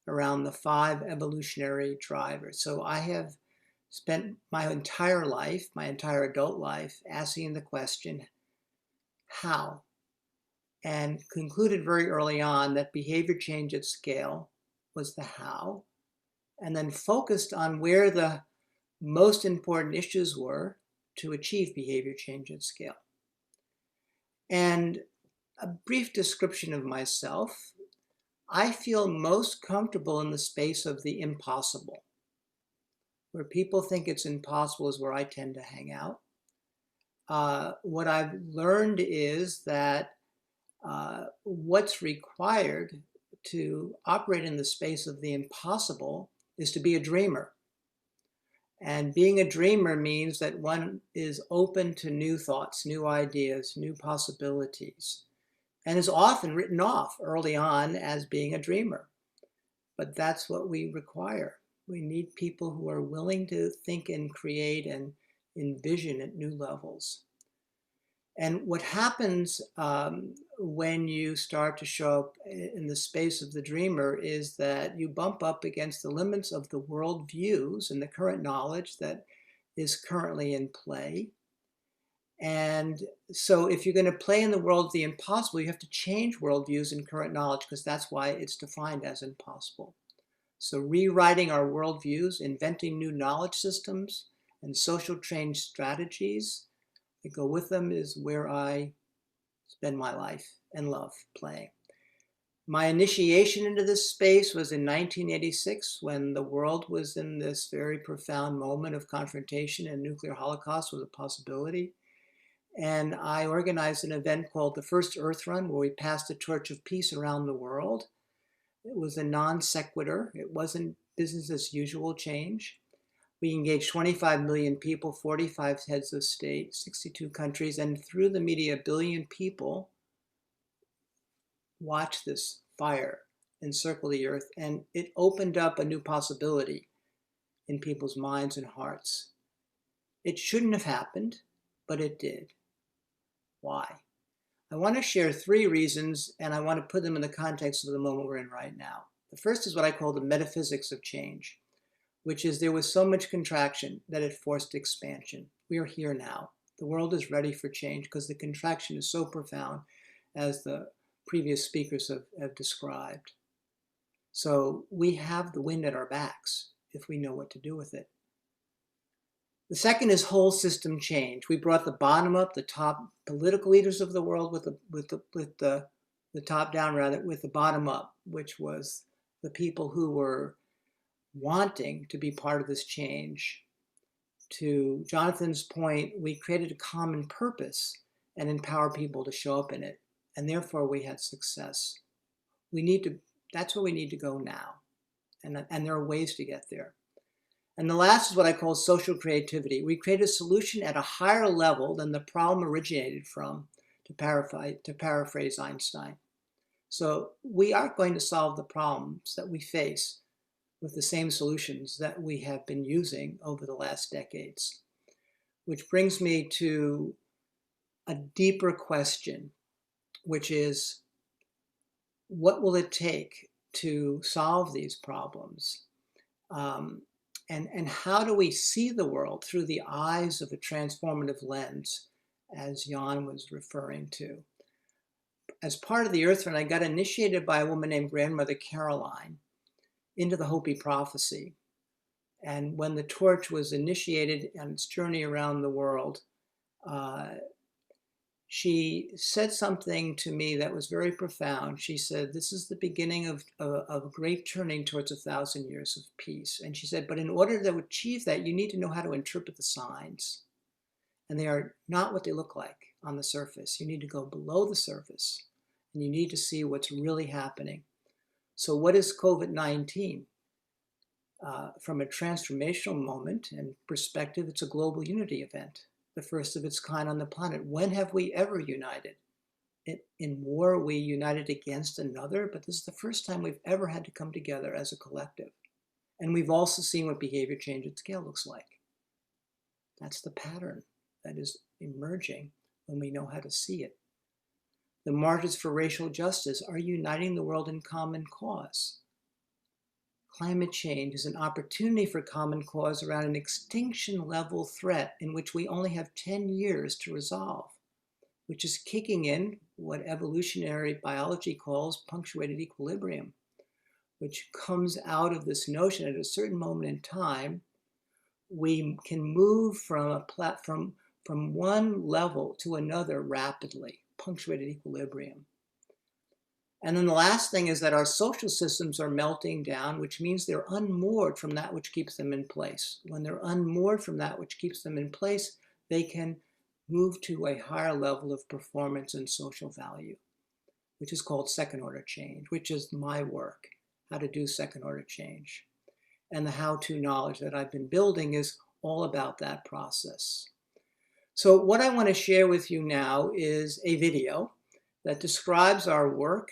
around the 5 evolutionary drivers. So I have spent my entire life, my entire adult life, asking the question, how? And concluded very early on that behavior change at scale was the how, and then focused on where the most important issues were to achieve behavior change at scale. And a brief description of myself, I feel most comfortable in the space of the impossible. Where people think it's impossible is where I tend to hang out. What I've learned is that what's required to operate in the space of the impossible is to be a dreamer. And being a dreamer means that one is open to new thoughts, new ideas, new possibilities, and is often written off early on as being a dreamer. But that's what we require. We need people who are willing to think and create and envision at new levels. And what happens when you start to show up in the space of the dreamer is that you bump up against the limits of the world views and the current knowledge that is currently in play. And so if you're going to play in the world of the impossible, you have to change worldviews and current knowledge, because that's why it's defined as impossible. So rewriting our worldviews, inventing new knowledge systems and social change strategies that go with them is where I spend my life and love playing. My initiation into this space was in 1986, when the world was in this very profound moment of confrontation and nuclear holocaust was a possibility. And I organized an event called the First Earth Run, where we passed the torch of peace around the world. It was a non sequitur. It wasn't business as usual change. We engaged 25 million people, 45 heads of state, 62 countries, and through the media, 1 billion people watched this fire encircle the earth, and it opened up a new possibility in people's minds and hearts. It shouldn't have happened, but it did. Why? I want to share 3 reasons, and I want to put them in the context of the moment we're in right now. The first is what I call the metaphysics of change, which is there was so much contraction that it forced expansion. We are here now. The world is ready for change because the contraction is so profound, as the previous speakers have described. So we have the wind at our backs if we know what to do with it. The second is whole system change. We brought the bottom up, the top political leaders of the world with the top down, rather, with the bottom up, which was the people who were wanting to be part of this change. To Jonathan's point, we created a common purpose and empower people to show up in it. And therefore we had success. That's where we need to go now. And there are ways to get there. And the last is what I call social creativity. We create a solution at a higher level than the problem originated from, to paraphrase Einstein. So we aren't going to solve the problems that we face with the same solutions that we have been using over the last decades. Which brings me to a deeper question, which is, what will it take to solve these problems? And how do we see the world through the eyes of a transformative lens, as Jan was referring to? As part of the Earth Run, I got initiated by a woman named Grandmother Caroline into the Hopi prophecy. And when the torch was initiated on its journey around the world, she said something to me that was very profound. She said, this is the beginning of a great turning towards 1,000 years of peace. And she said, but in order to achieve that, you need to know how to interpret the signs. And they are not what they look like on the surface. You need to go below the surface, and you need to see what's really happening. So what is COVID-19? From a transformational moment and perspective, it's a global unity event, the first of its kind on the planet. When have we ever united? In war, we united against another, but this is the first time we've ever had to come together as a collective. And we've also seen what behavior change at scale looks like. That's the pattern that is emerging when we know how to see it. The martyrs for racial justice are uniting the world in common cause. Climate change is an opportunity for common cause around an extinction level threat in which we only have 10 years to resolve, which is kicking in what evolutionary biology calls punctuated equilibrium, which comes out of this notion at a certain moment in time, we can move from one level to another rapidly, punctuated equilibrium. And then the last thing is that our social systems are melting down, which means they're unmoored from that which keeps them in place. When they're unmoored from that which keeps them in place, they can move to a higher level of performance and social value, which is called second order change, which is my work, how to do second order change. And the how-to knowledge that I've been building is all about that process. So what I want to share with you now is a video that describes our work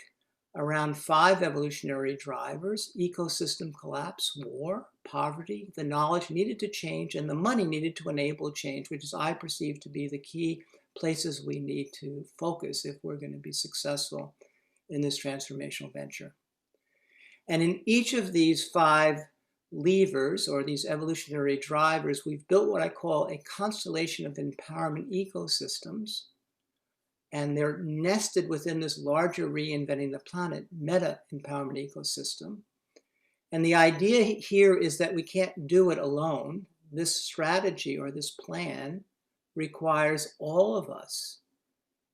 around 5 evolutionary drivers: ecosystem collapse, war, poverty, the knowledge needed to change, and the money needed to enable change, which is I perceive to be the key places we need to focus if we're going to be successful in this transformational venture. And in each of these 5 levers, or these evolutionary drivers, we've built what I call a constellation of empowerment ecosystems. And they're nested within this larger Reinventing the Planet meta empowerment ecosystem. And the idea here is that we can't do it alone. This strategy or this plan requires all of us.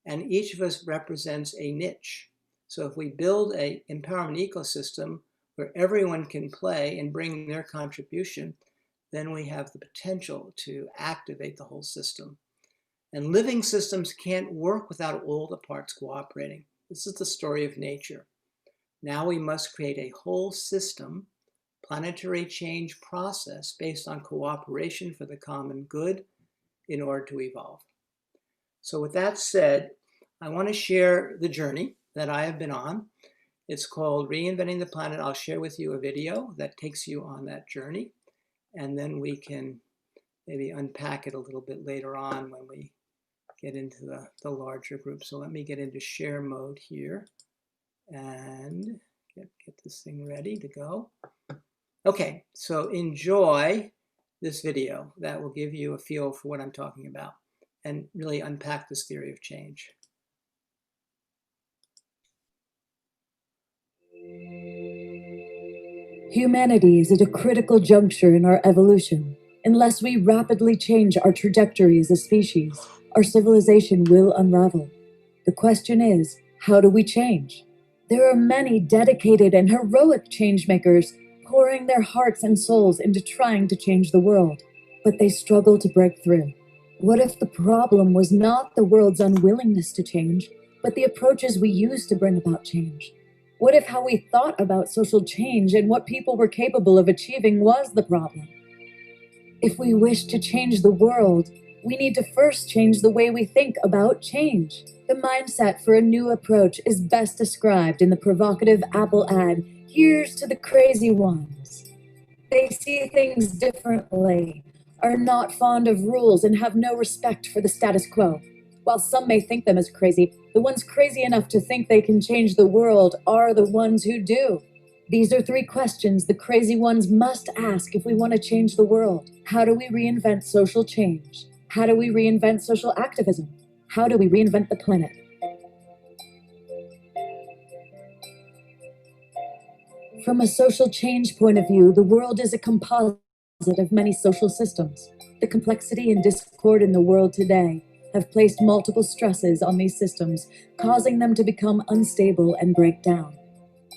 And each of us represents a niche. So if we build an empowerment ecosystem where everyone can play and bring their contribution, then we have the potential to activate the whole system. And living systems can't work without all the parts cooperating. This is the story of nature. Now we must create a whole system, planetary change process based on cooperation for the common good in order to evolve. So with that said, I want to share the journey that I have been on. It's called Reinventing the Planet. I'll share with you a video that takes you on that journey, and then we can maybe unpack it a little bit later on when we get into the larger group. So let me get into share mode here and get this thing ready to go. Okay, so enjoy this video. That will give you a feel for what I'm talking about and really unpack this theory of change.
Humanity is at a critical juncture in our evolution. Unless we rapidly change our trajectory as a species, our civilization will unravel. The question is, how do we change? There are many dedicated and heroic changemakers pouring their hearts and souls into trying to change the world, but they struggle to break through. What if the problem was not the world's unwillingness to change, but the approaches we use to bring about change? What if how we thought about social change and what people were capable of achieving was the problem? If we wish to change the world, we need to first change the way we think about change. The mindset for a new approach is best described in the provocative Apple ad, "Here's to the crazy ones." They see things differently, are not fond of rules, and have no respect for the status quo. While some may think them as crazy, the ones crazy enough to think they can change the world are the ones who do. These are 3 questions the crazy ones must ask if we want to change the world. How do we reinvent social change? How do we reinvent social activism? How do we reinvent the planet? From a social change point of view, the world is a composite of many social systems. The complexity and discord in the world today have placed multiple stresses on these systems, causing them to become unstable and break down.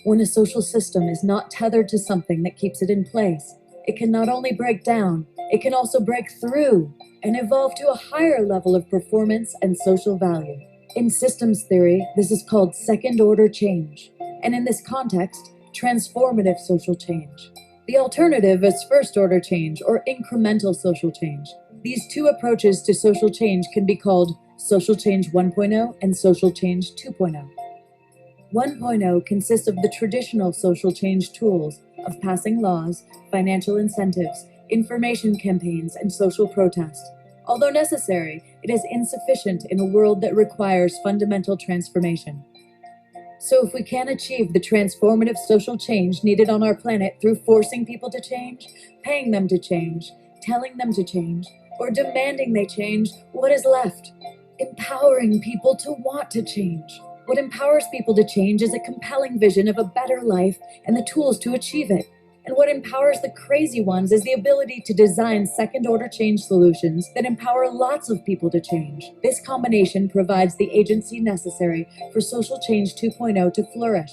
When a social system is not tethered to something that keeps it in place, it can not only break down, it can also break through and evolve to a higher level of performance and social value. In systems theory, this is called second-order change, and in this context, transformative social change. The alternative is first-order change or incremental social change. These 2 approaches to social change can be called social change 1.0 and social change 2.0. 1.0 consists of the traditional social change tools of passing laws, financial incentives, information campaigns, and social protest. Although necessary, it is insufficient in a world that requires fundamental transformation. So if we can't achieve the transformative social change needed on our planet through forcing people to change, paying them to change, telling them to change, or demanding they change, what is left? Empowering people to want to change. What empowers people to change is a compelling vision of a better life and the tools to achieve it. And what empowers the crazy ones is the ability to design second-order change solutions that empower lots of people to change. This combination provides the agency necessary for social change 2.0 to flourish.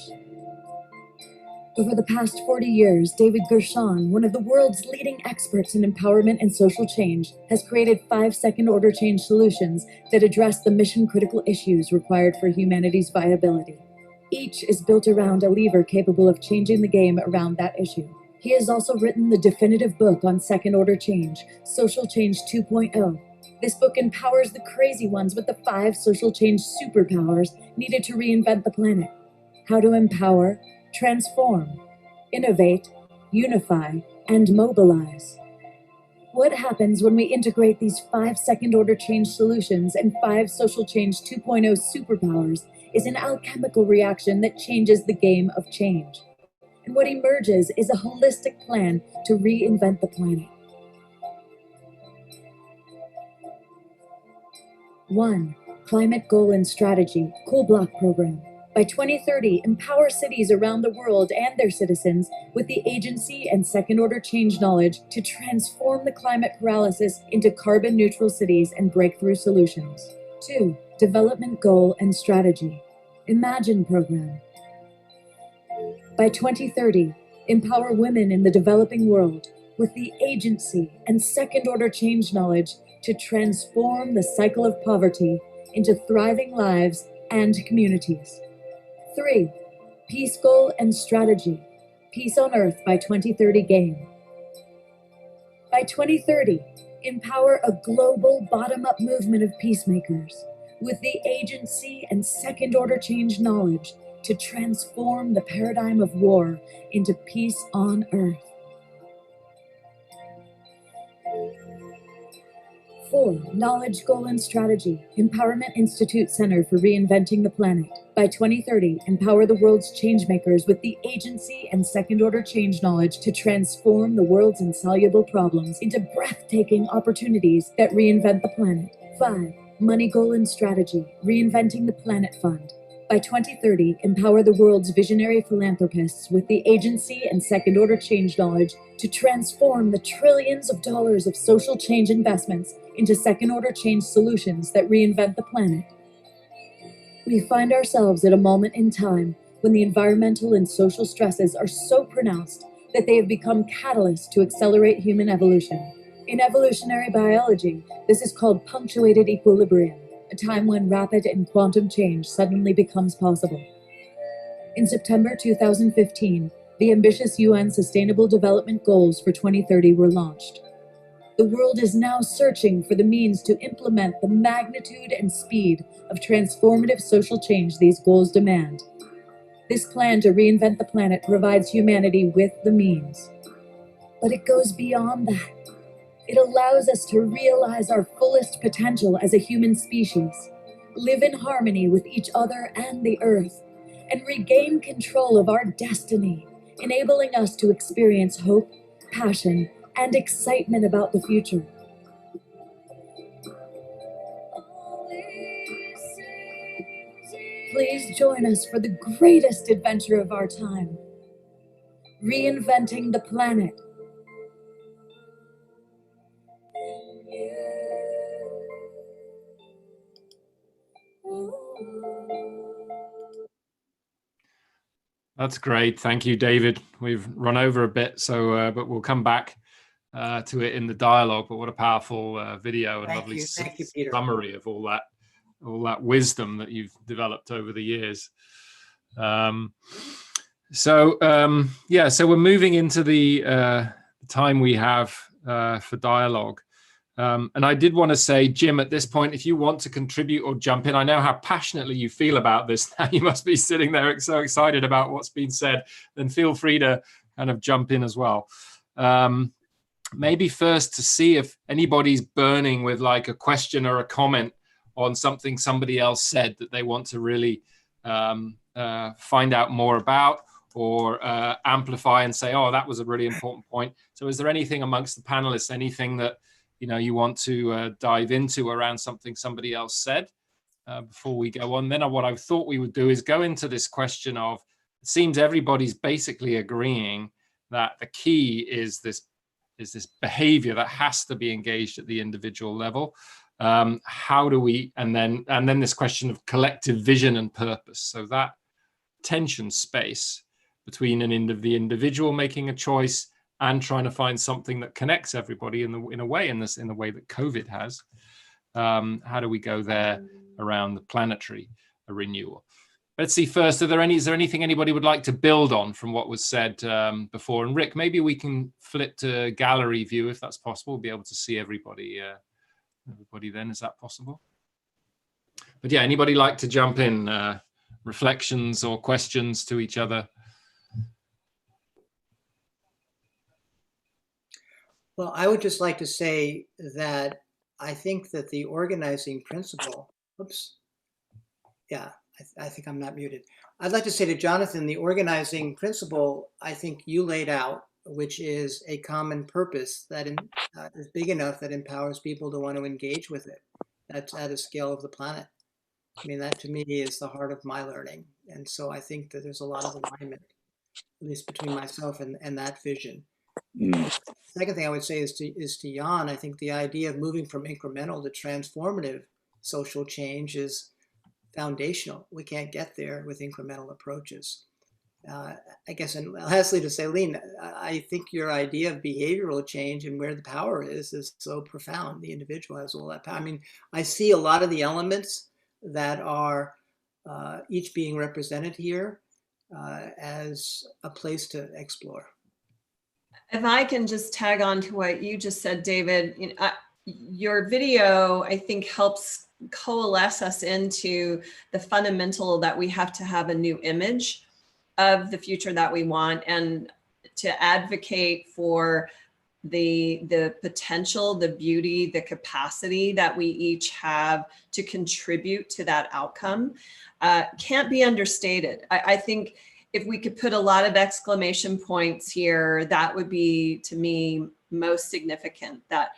Over the past 40 years, David Gershon, one of the world's leading experts in empowerment and social change, has created 5 second-order change solutions that address the mission-critical issues required for humanity's viability. Each is built around a lever capable of changing the game around that issue. He has also written the definitive book on second-order change, Social Change 2.0. This book empowers the crazy ones with the 5 social change superpowers needed to reinvent the planet. How to empower, transform, innovate, unify, and mobilize. What happens when we integrate these 5 second-order change solutions and 5 social change 2.0 superpowers is an alchemical reaction that changes the game of change. And what emerges is a holistic plan to reinvent the planet. 1. Climate Goal and Strategy, Cool Block Program. By 2030, empower cities around the world and their citizens with the agency and second-order change knowledge to transform the climate paralysis into carbon-neutral cities and breakthrough solutions. 2. Development Goal and Strategy, Imagine Program. By 2030, empower women in the developing world with the agency and second-order change knowledge to transform the cycle of poverty into thriving lives and communities. 3. Peace Goal and Strategy. Peace on Earth by 2030 Game. By 2030, empower a global bottom-up movement of peacemakers with the agency and second-order change knowledge to transform the paradigm of war into peace on Earth. 4. Knowledge, Goal, and Strategy. Empowerment Institute Center for Reinventing the Planet. By 2030, empower the world's changemakers with the agency and second-order change knowledge to transform the world's insoluble problems into breathtaking opportunities that reinvent the planet. 5. Money, Goal, and Strategy. Reinventing the Planet Fund. By 2030, empower the world's visionary philanthropists with the agency and second-order change knowledge to transform the trillions of dollars of social change investments into second-order change solutions that reinvent the planet. We find ourselves at a moment in time when the environmental and social stresses are so pronounced that they have become catalysts to accelerate human evolution. In evolutionary biology, this is called punctuated equilibrium, a time when rapid and quantum change suddenly becomes possible. In September 2015, the ambitious UN Sustainable Development Goals for 2030 were launched. The world is now searching for the means to implement the magnitude and speed of transformative social change these goals demand. This plan to reinvent the planet provides humanity with the means. But it goes beyond that. It allows us to realize our fullest potential as a human species, live in harmony with each other and the earth, and regain control of our destiny, enabling us to experience hope, passion, and excitement about the future. Please join us for the greatest adventure of our time, reinventing the planet.
That's great. Thank you, David. We've run over a bit, so but we'll come back to it in the dialogue. But what a powerful video and lovely
Thank you, Peter.
summary of all that wisdom that you've developed over the years. So we're moving into the time we have for dialogue. And I did want to say, Jim, at this point, if you want to contribute or jump in, I know how passionately you feel about this. Now you must be sitting there so excited about what's been said. Then feel free to kind of jump in as well. Maybe first to see if anybody's burning with like a question or a comment on something somebody else said that they want to really find out more about, or amplify and say, oh, that was a really important point. So is there anything amongst the panelists, anything that you want to dive into around something somebody else said before we go on? Then what I thought we would do is go into this question of, it seems everybody's basically agreeing that the key is this behavior that has to be engaged at the individual level. How do we, and then this question of collective vision and purpose. So that tension space between the individual making a choice and trying to find something that connects everybody in the way that COVID has. How do we go there around the planetary renewal? Let's see first, is there anything anybody would like to build on from what was said before? And Rick, maybe we can flip to gallery view if that's possible. We'll be able to see everybody then. Is that possible? But yeah, anybody like to jump in? Reflections or questions to each other?
Well, I would just like to say that I think that the organizing principle, I think I'm not muted. I'd like to say to Jonathan, the organizing principle, I think you laid out, which is a common purpose that is big enough that empowers people to want to engage with it. That's at a scale of the planet. I mean, that to me is the heart of my learning. And so I think that there's a lot of alignment, at least between myself and that vision. Second thing I would say is to Jan, I think the idea of moving from incremental to transformative social change is foundational. We can't get there with incremental approaches. I guess, and lastly to Seleyn, I think your idea of behavioral change and where the power is so profound. The individual has all that power. I mean, I see a lot of the elements that are each being represented here as a place to explore.
If I can just tag on to what you just said, David, your video, I think, helps coalesce us into the fundamental that we have to have a new image of the future that we want, and to advocate for the potential, the beauty, the capacity that we each have to contribute to that outcome can't be understated. I think if we could put a lot of exclamation points here, that would be, to me, most significant, that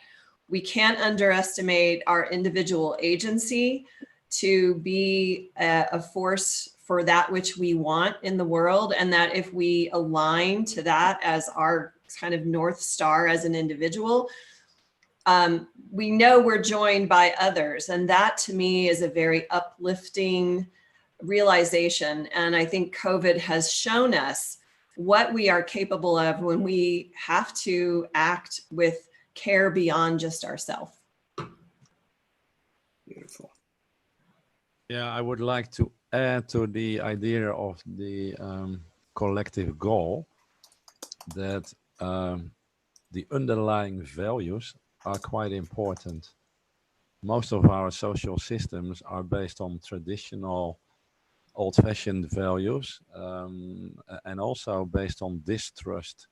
we can't underestimate our individual agency to be a force for that which we want in the world, and that if we align to that as our kind of North Star as an individual, we know we're joined by others. And that, to me, is a very uplifting realization. And I think COVID has shown us what we are capable of when we have to act with care beyond just ourselves.
Beautiful.
Yeah, I would like to add to the idea of the collective goal that the underlying values are quite important. Most of our social systems are based on traditional old-fashioned values and also based on distrust,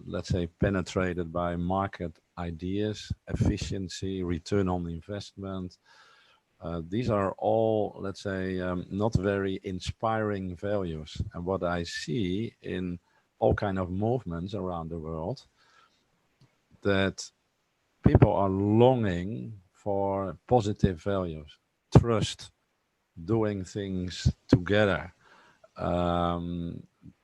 let's say penetrated by market ideas, efficiency, return on investment. These are all, let's say, not very inspiring values. And what I see in all kind of movements around the world, that people are longing for positive values, trust, doing things together.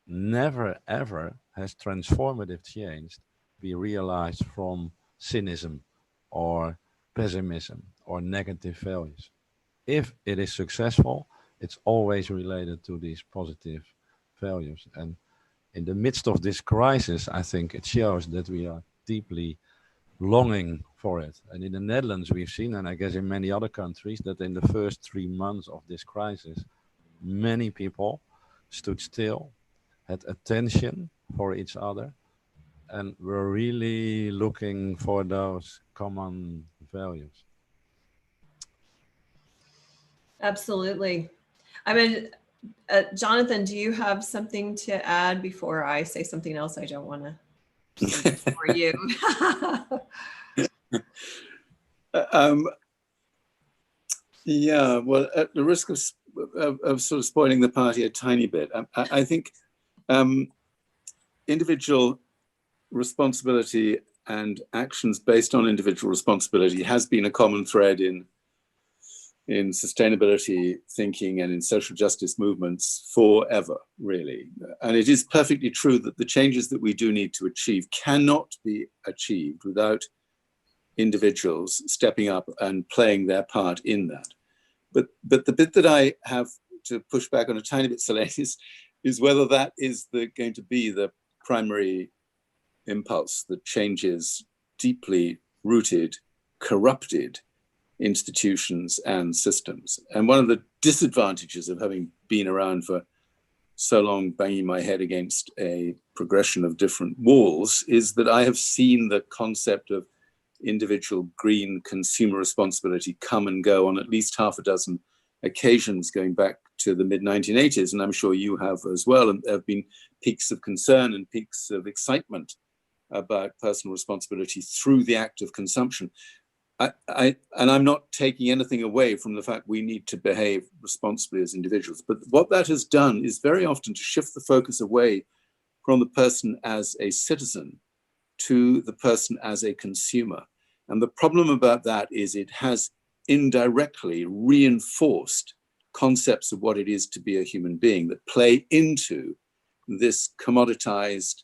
Never ever has transformative change be realized from cynicism or pessimism or negative values. If it is successful, it's always related to these positive values. And in the midst of this crisis, I think it shows that we are deeply longing for it. And in the Netherlands, we've seen, and I guess in many other countries, that in the first 3 months of this crisis, many people stood still, had attention for each other, and were really looking for those common values.
Absolutely. I mean, Jonathan, do you have something to add before I say something else? I don't want to say before you.
Yeah, well, at the risk of sort of spoiling the party a tiny bit, I think individual responsibility and actions based on individual responsibility has been a common thread in sustainability thinking and in social justice movements forever, really. And it is perfectly true that the changes that we do need to achieve cannot be achieved without individuals stepping up and playing their part in that. But the bit that I have to push back on a tiny bit, Seleyn, is whether that is going to be the primary impulse that changes deeply rooted, corrupted institutions and systems. And one of the disadvantages of having been around for so long, banging my head against a progression of different walls, is that I have seen the concept of individual green consumer responsibility come and go on at least half a dozen occasions going back to the mid-1980s, and I'm sure you have as well. And there have been peaks of concern and peaks of excitement about personal responsibility through the act of consumption. And I'm not taking anything away from the fact we need to behave responsibly as individuals, but what that has done is very often to shift the focus away from the person as a citizen to the person as a consumer. And the problem about that is it has indirectly reinforced concepts of what it is to be a human being that play into this commoditized,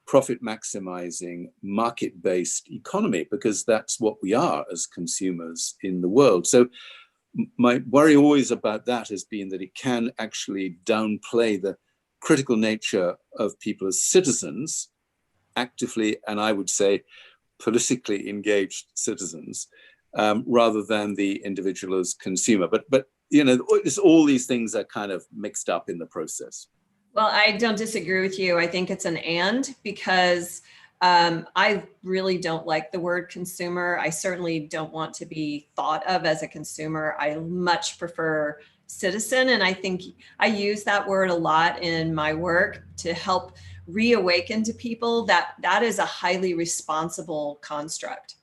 profit maximizing, market-based economy, because that's what we are as consumers in the world. So my worry always about that has been that it can actually downplay the critical nature of people as citizens, actively, and I would say politically engaged citizens, rather than the individual as consumer. But it's all these things are kind of mixed up in the process.
Well, I don't disagree with you. I think it's an and, because I really don't like the word consumer. I certainly don't want to be thought of as a consumer. I much prefer citizen. And I think I use that word a lot in my work to help reawaken to people that that is a highly responsible construct.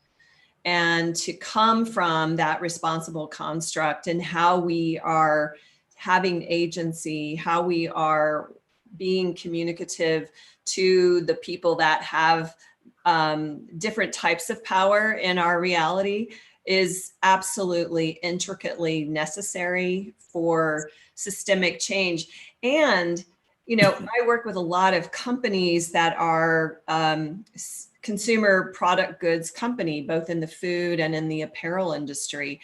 And to come from that responsible construct and how we are having agency, how we are being communicative to the people that have different types of power in our reality is absolutely intricately necessary for systemic change. And, I work with a lot of companies that are consumer product goods company, both in the food and in the apparel industry.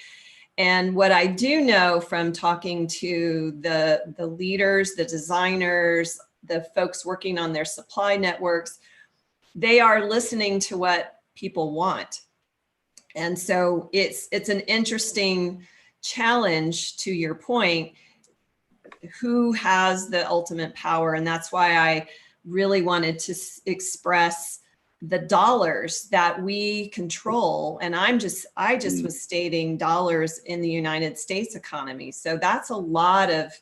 And what I do know from talking to the leaders, the designers, the folks working on their supply networks, they are listening to what people want. And so it's an interesting challenge, to your point, who has the ultimate power. And that's why I really wanted to express the dollars that we control. And I just was stating dollars in the United States economy. So that's a lot of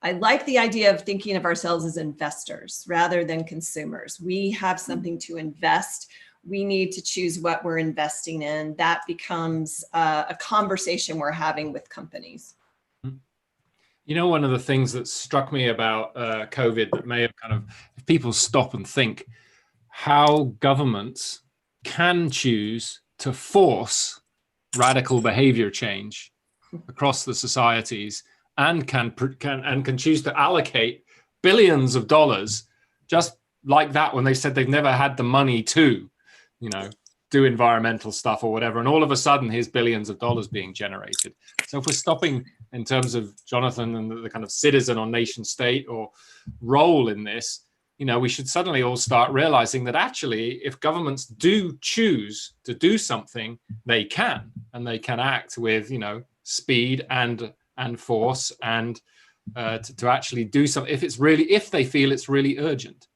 I like the idea of thinking of ourselves as investors rather than consumers. We have something to invest. We need to choose what we're investing in. That becomes a conversation we're having with companies.
One of the things that struck me about COVID that may have if people stop and think, how governments can choose to force radical behavior change across the societies, and can choose to allocate billions of dollars just like that, when they said they've never had the money to, do environmental stuff or whatever. And all of a sudden, here's billions of dollars being generated. So if we're stopping in terms of Jonathan and the kind of citizen or nation state or role in this, we should suddenly all start realizing that actually, if governments do choose to do something, they can, and they can act with, speed and force, and to actually do something if they feel it's really urgent,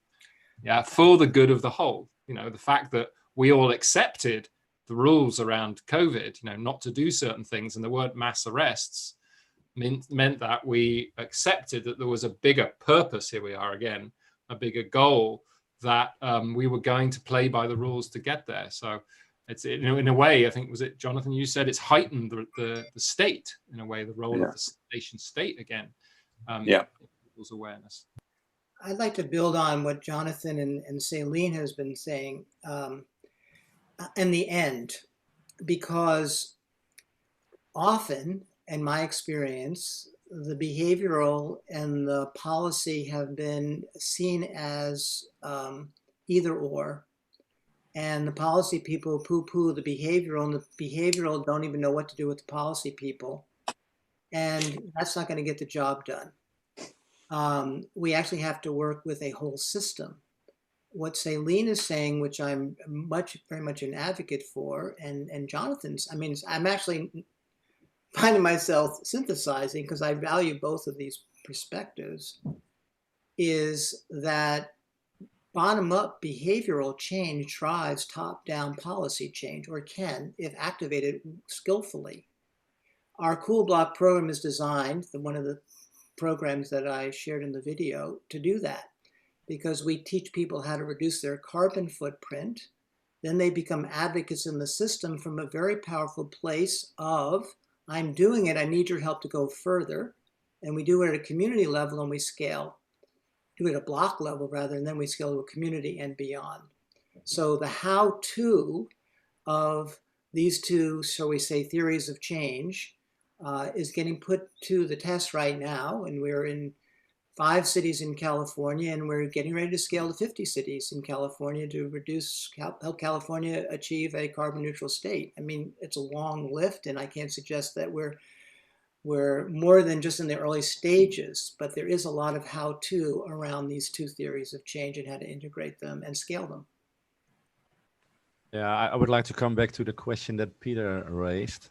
for the good of the whole. The fact that we all accepted the rules around COVID, not to do certain things, and there weren't mass arrests, meant that we accepted that there was a bigger purpose. Here we are again, a bigger goal, that we were going to play by the rules to get there. So it's, in a way, I think, was it Jonathan, you said, it's heightened the state, in a way, the role of the nation state again. People's awareness.
I'd like to build on what Jonathan and Seleyn has been saying in the end, because often, in my experience, the behavioral and the policy have been seen as either or. And the policy people poo-poo the behavioral, and the behavioral don't even know what to do with the policy people. And that's not going to get the job done. We actually have to work with a whole system. What Seleyn is saying, which I'm very much an advocate for, and Jonathan's, I'm actually finding myself synthesizing, because I value both of these perspectives, is that bottom-up behavioral change drives top-down policy change, or can, if activated skillfully. Our Cool Block program is designed, one of the programs that I shared in the video, to do that, because we teach people how to reduce their carbon footprint. Then they become advocates in the system from a very powerful place of, I'm doing it, I need your help to go further. And we do it at a community level, and we scale. Do it at a block level rather, and then we scale to a community and beyond. So the how-to of these two, shall we say, theories of change is getting put to the test right now. And we're in 5 cities in California, and we're getting ready to scale to 50 cities in California to help California achieve a carbon neutral state. It's a long lift, and I can't suggest that we're more than just in the early stages, but there is a lot of how-to around these two theories of change and how to integrate them and scale them.
Yeah, I would like to come back to the question that Peter raised.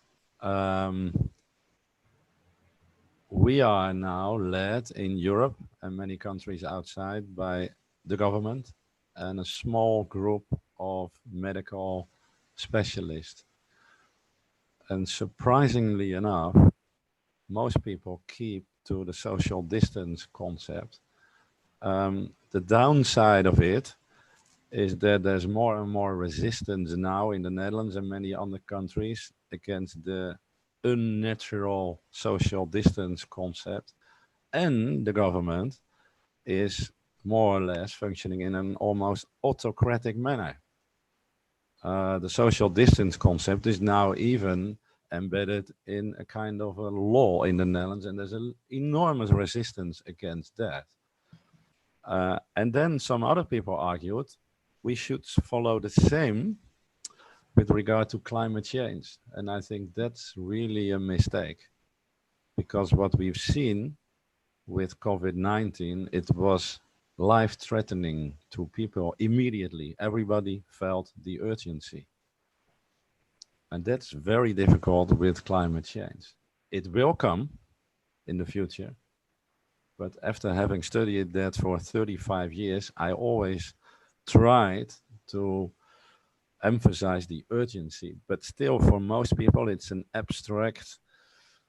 we are now led in Europe and many countries outside by the government and a small group of medical specialists. And surprisingly enough, most people keep to the social distance concept. The downside of it is that there's more and more resistance now in the Netherlands and many other countries against the unnatural social distance concept. And the government is more or less functioning in an almost autocratic manner. The social distance concept is now even embedded in a kind of a law in the Netherlands, and there's an enormous resistance against that. And then some other people argued we should follow the same with regard to climate change. And I think that's really a mistake, because what we've seen with COVID-19, it was life-threatening to people immediately. Everybody felt the urgency. And that's very difficult with climate change. It will come in the future. But after having studied that for 35 years, I always tried to emphasize the urgency. But still, for most people, it's an abstract,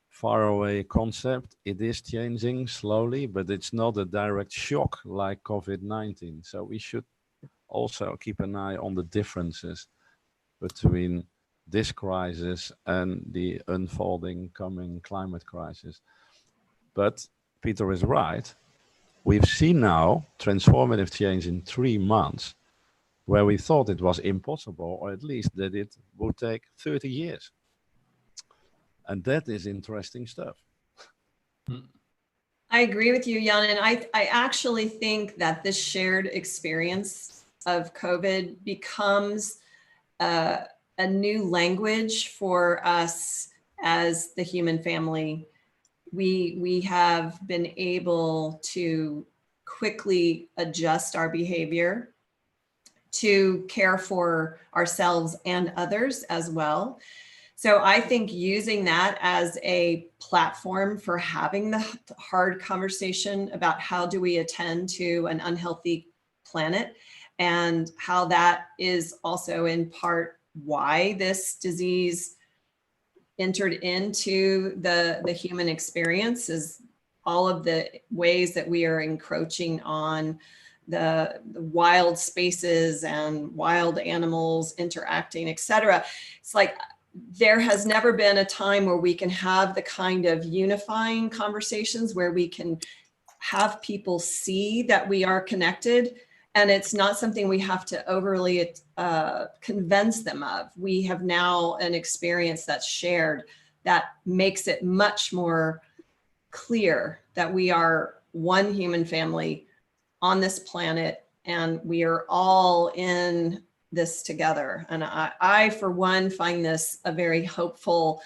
faraway concept. It is changing slowly, but it's not a direct shock like COVID-19. So we should also keep an eye on the differences between this crisis and the unfolding coming climate crisis. But Peter is right. We've seen now transformative change in 3 months, where we thought it was impossible, or at least that it would take 30 years. And that is interesting stuff.
I agree with you, Jan. And I actually think that this shared experience of COVID becomes a new language for us as the human family. We have been able to quickly adjust our behavior to care for ourselves and others as well. So I think using that as a platform for having the hard conversation about how do we attend to an unhealthy planet, and how that is also in part why this disease entered into the human experience, is all of the ways that we are encroaching on the wild spaces and wild animals interacting, etc. It's like there has never been a time where we can have the kind of unifying conversations where we can have people see that we are connected, and it's not something we have to overly convince them of. We have now an experience that's shared that makes it much more clear that we are one human family on this planet, and we are all in this together. And I, for one, find this a very hopeful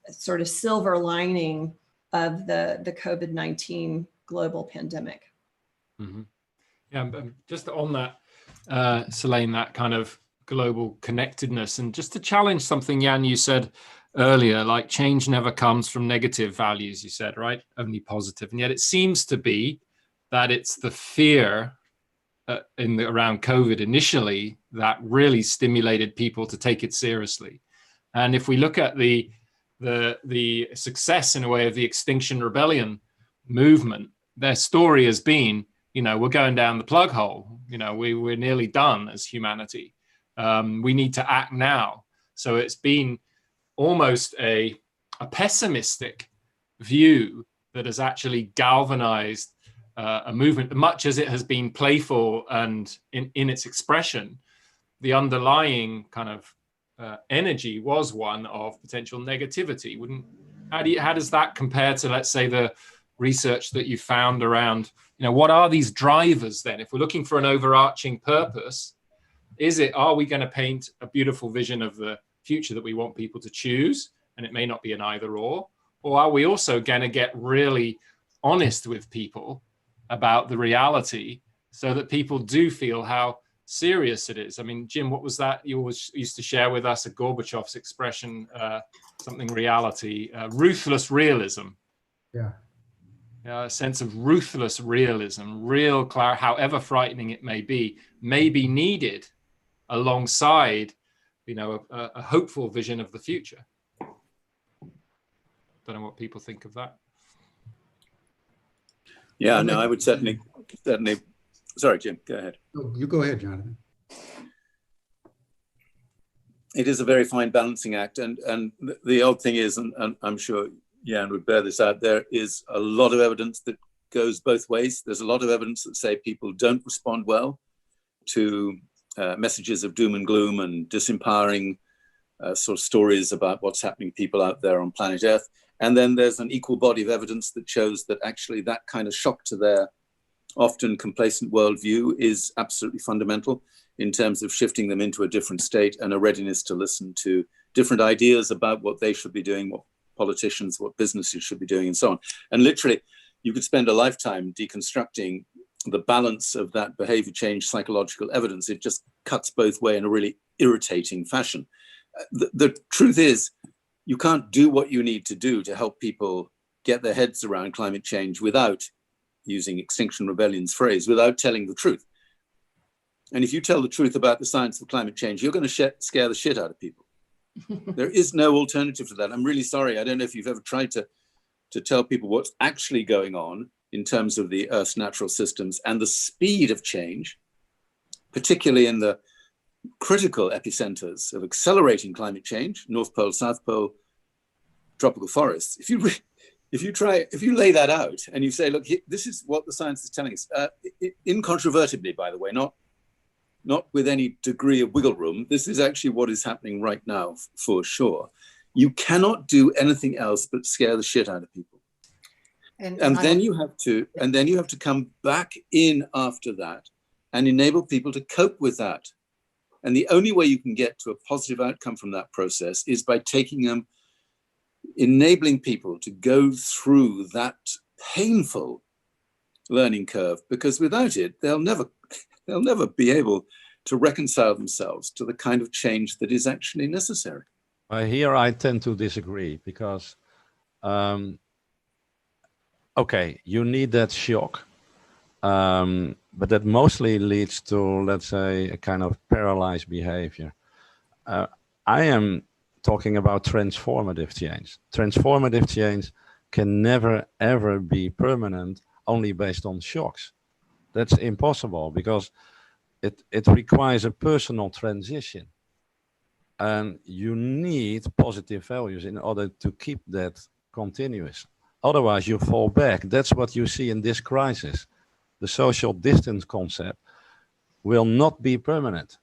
sort of silver lining of the COVID-19 global pandemic.
Mm-hmm. Yeah, just on that, Seleyn, that kind of global connectedness, and just to challenge something, Jan, you said earlier, like change never comes from negative values, you said, right? Only positive. And yet it seems to be that it's the fear around COVID initially that really stimulated people to take it seriously. And if we look at the success in a way of the Extinction Rebellion movement, their story has been, you know, we're going down the plug hole. You know, we're nearly done as humanity. We need to act now. So it's been almost a pessimistic view that has actually galvanized a movement. Much as it has been playful and in its expression, the underlying kind of energy was one of potential negativity. How does that compare to, let's say, the research that you found around, you know, what are these drivers then? If we're looking for an overarching purpose, are we going to paint a beautiful vision of the future that we want people to choose, and it may not be an either or are we also going to get really honest with people about the reality so that people do feel how serious it is? I mean, Jim, what was that you always used to share with us, a Gorbachev's expression, something reality, ruthless realism?
Yeah.
A sense of ruthless realism, real however frightening it may be needed alongside, a hopeful vision of the future. Don't know what people think of that.
Yeah, no, I would certainly. Sorry, Jim, go ahead.
No, you go ahead, Jonathan.
It is a very fine balancing act, and the odd thing is, and I'm sure Jan would bear this out, there is a lot of evidence that goes both ways. There's a lot of evidence that say people don't respond well to messages of doom and gloom and disempowering sort of stories about what's happening to people out there on planet Earth. And then there's an equal body of evidence that shows that actually that kind of shock to their often complacent worldview is absolutely fundamental in terms of shifting them into a different state and a readiness to listen to different ideas about what they should be doing, what politicians, what businesses should be doing, and so on. And literally, you could spend a lifetime deconstructing the balance of that behavior change psychological evidence. It just cuts both ways in a really irritating fashion. The truth is, you can't do what you need to do to help people get their heads around climate change without, using Extinction Rebellion's phrase, without telling the truth. And if you tell the truth about the science of climate change, you're going to scare the shit out of people. There is no alternative to that. I'm really sorry. I don't know if you've ever tried to tell people what's actually going on in terms of the Earth's natural systems and the speed of change, particularly in the critical epicenters of accelerating climate change, North Pole, South Pole, tropical forests. If you lay that out and you say, look, this is what the science is telling us, incontrovertibly, by the way, not with any degree of wiggle room, this is actually what is happening right now for sure. You cannot do anything else but scare the shit out of people. And then you have to come back in after that and enable people to cope with that. And the only way you can get to a positive outcome from that process is by enabling people to go through that painful learning curve, because without it, they'll never be able to reconcile themselves to the kind of change that is actually necessary.
Here I tend to disagree, because, okay, you need that shock, but that mostly leads to, let's say, a kind of paralyzed behavior. I am talking about transformative change. Transformative change can never, ever be permanent only based on shocks. That's impossible, because it requires a personal transition. And you need positive values in order to keep that continuous. Otherwise, you fall back. That's what you see in this crisis. The social distance concept will not be permanent.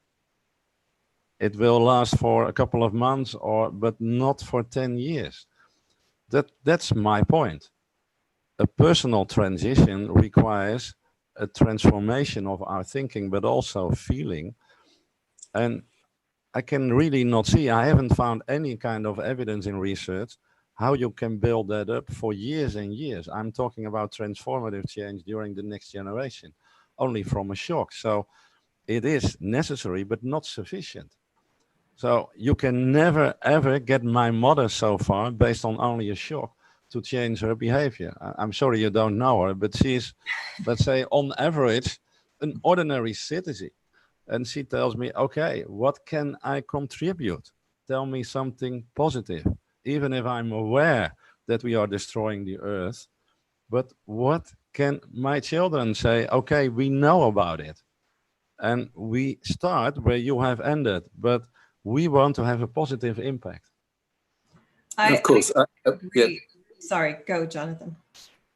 It will last for a couple of months, but not for 10 years. That's my point. A personal transition requires a transformation of our thinking, but also feeling. And I can really not see, I haven't found any kind of evidence in research how you can build that up for years and years. I'm talking about transformative change during the next generation, only from a shock. So it is necessary, but not sufficient. So you can never, ever get my mother so far based on only a shock to change her behavior. I'm sorry you don't know her, but she's, let's say, on average, an ordinary citizen. And she tells me, okay, what can I contribute? Tell me something positive, even if I'm aware that we are destroying the earth. But what can my children say? Okay, we know about it. And we start where you have ended, but we want to have a positive impact.
Of course.
Yeah. Sorry, go, Jonathan.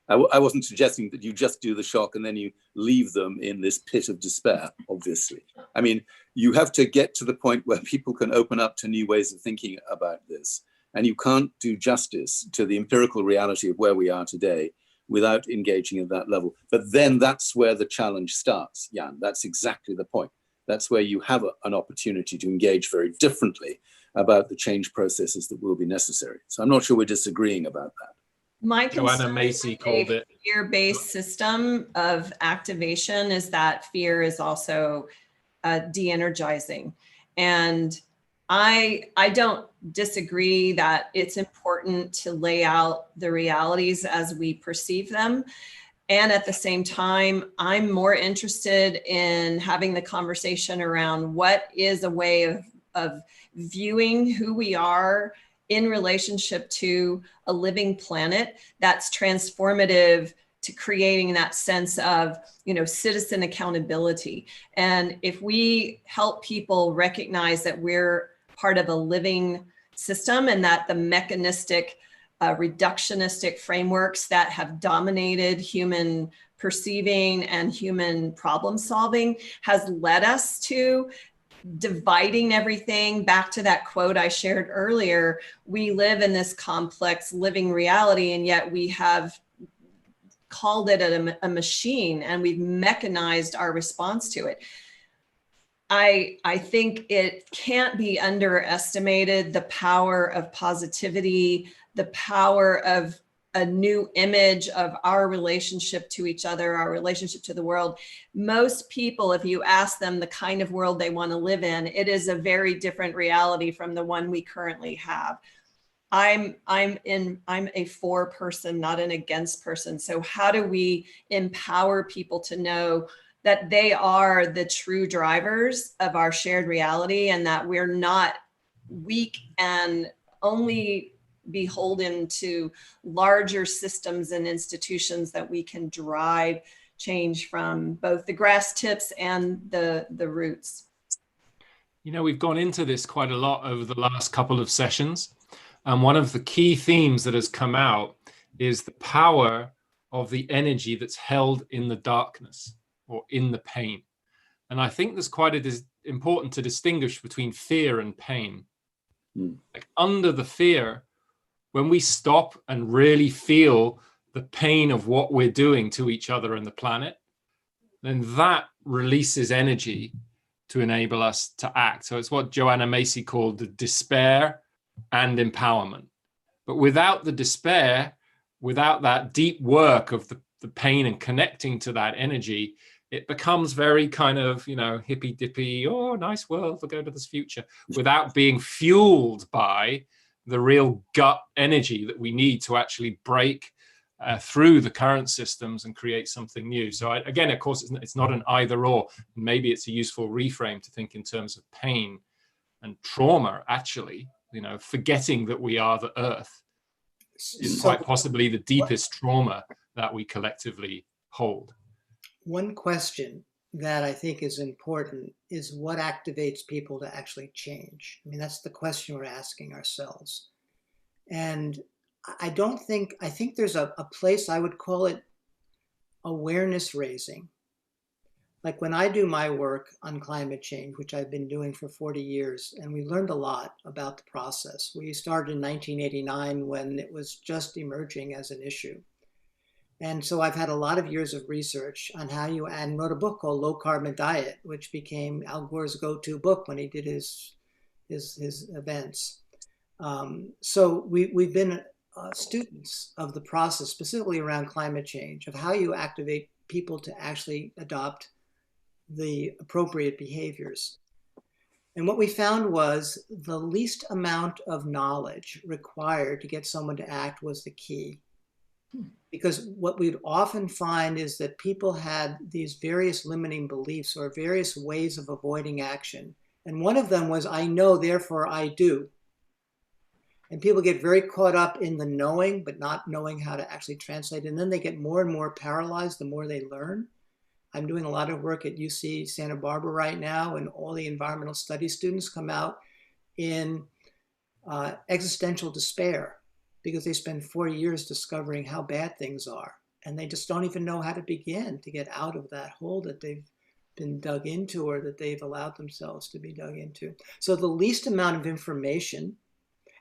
I wasn't suggesting that you just do the shock and then you leave them in this pit of despair, obviously. I mean, you have to get to the point where people can open up to new ways of thinking about this. And you can't do justice to the empirical reality of where we are today without engaging at that level. But then that's where the challenge starts, Jan. That's exactly the point. That's where you have an opportunity to engage very differently about the change processes that will be necessary. So I'm not sure we're disagreeing about that.
My
Joanna Macy called it
fear-based system of activation is that fear is also de-energizing. And I don't disagree that it's important to lay out the realities as we perceive them. And at the same time, I'm more interested in having the conversation around what is a way of viewing who we are in relationship to a living planet that's transformative to creating that sense of, citizen accountability. And if we help people recognize that we're part of a living system and that the mechanistic, reductionistic frameworks that have dominated human perceiving and human problem solving has led us to dividing everything. Back to that quote I shared earlier, we live in this complex living reality, and yet we have called it a machine, and we've mechanized our response to it. I think it can't be underestimated, the power of positivity, the power of a new image of our relationship to each other, our relationship to the world. Most people, if you ask them the kind of world they want to live in, it is a very different reality from the one we currently have. I'm a for person, not an against person. So how do we empower people to know that they are the true drivers of our shared reality, and that we're not weak and only beholden to larger systems and institutions, that we can drive change from both the grass tips and the roots?
We've gone into this quite a lot over the last couple of sessions. And one of the key themes that has come out is the power of the energy that's held in the darkness or in the pain. And I think there's quite important to distinguish between fear and pain. Like under the fear, when we stop and really feel the pain of what we're doing to each other and the planet, then that releases energy to enable us to act. So it's what Joanna Macy called the despair and empowerment. But without the despair, without that deep work of the pain and connecting to that energy, it becomes very kind of, hippy dippy, oh, nice world, we'll go to this future, without being fueled by the real gut energy that we need to actually break through the current systems and create something new. So again, of course, it's not an either or. Maybe it's a useful reframe to think in terms of pain and trauma, actually, forgetting that we are the earth is quite possibly the deepest trauma that we collectively hold.
One question that I think is important is what activates people to actually change? I mean, that's the question we're asking ourselves. And I think there's a place, I would call it awareness raising. Like when I do my work on climate change, which I've been doing for 40 years, and we learned a lot about the process. We started in 1989 when it was just emerging as an issue. And so I've had a lot of years of research on and wrote a book called Low Carbon Diet, which became Al Gore's go-to book when he did his events. So we've been students of the process, specifically around climate change, of how you activate people to actually adopt the appropriate behaviors. And what we found was the least amount of knowledge required to get someone to act was the key. Because what we'd often find is that people had these various limiting beliefs or various ways of avoiding action. And one of them was, I know, therefore I do. And people get very caught up in the knowing, but not knowing how to actually translate. And then they get more and more paralyzed the more they learn. I'm doing a lot of work at UC Santa Barbara right now, and all the environmental studies students come out in existential despair because they spend 4 years discovering how bad things are. And they just don't even know how to begin to get out of that hole that they've been dug into or that they've allowed themselves to be dug into. So the least amount of information,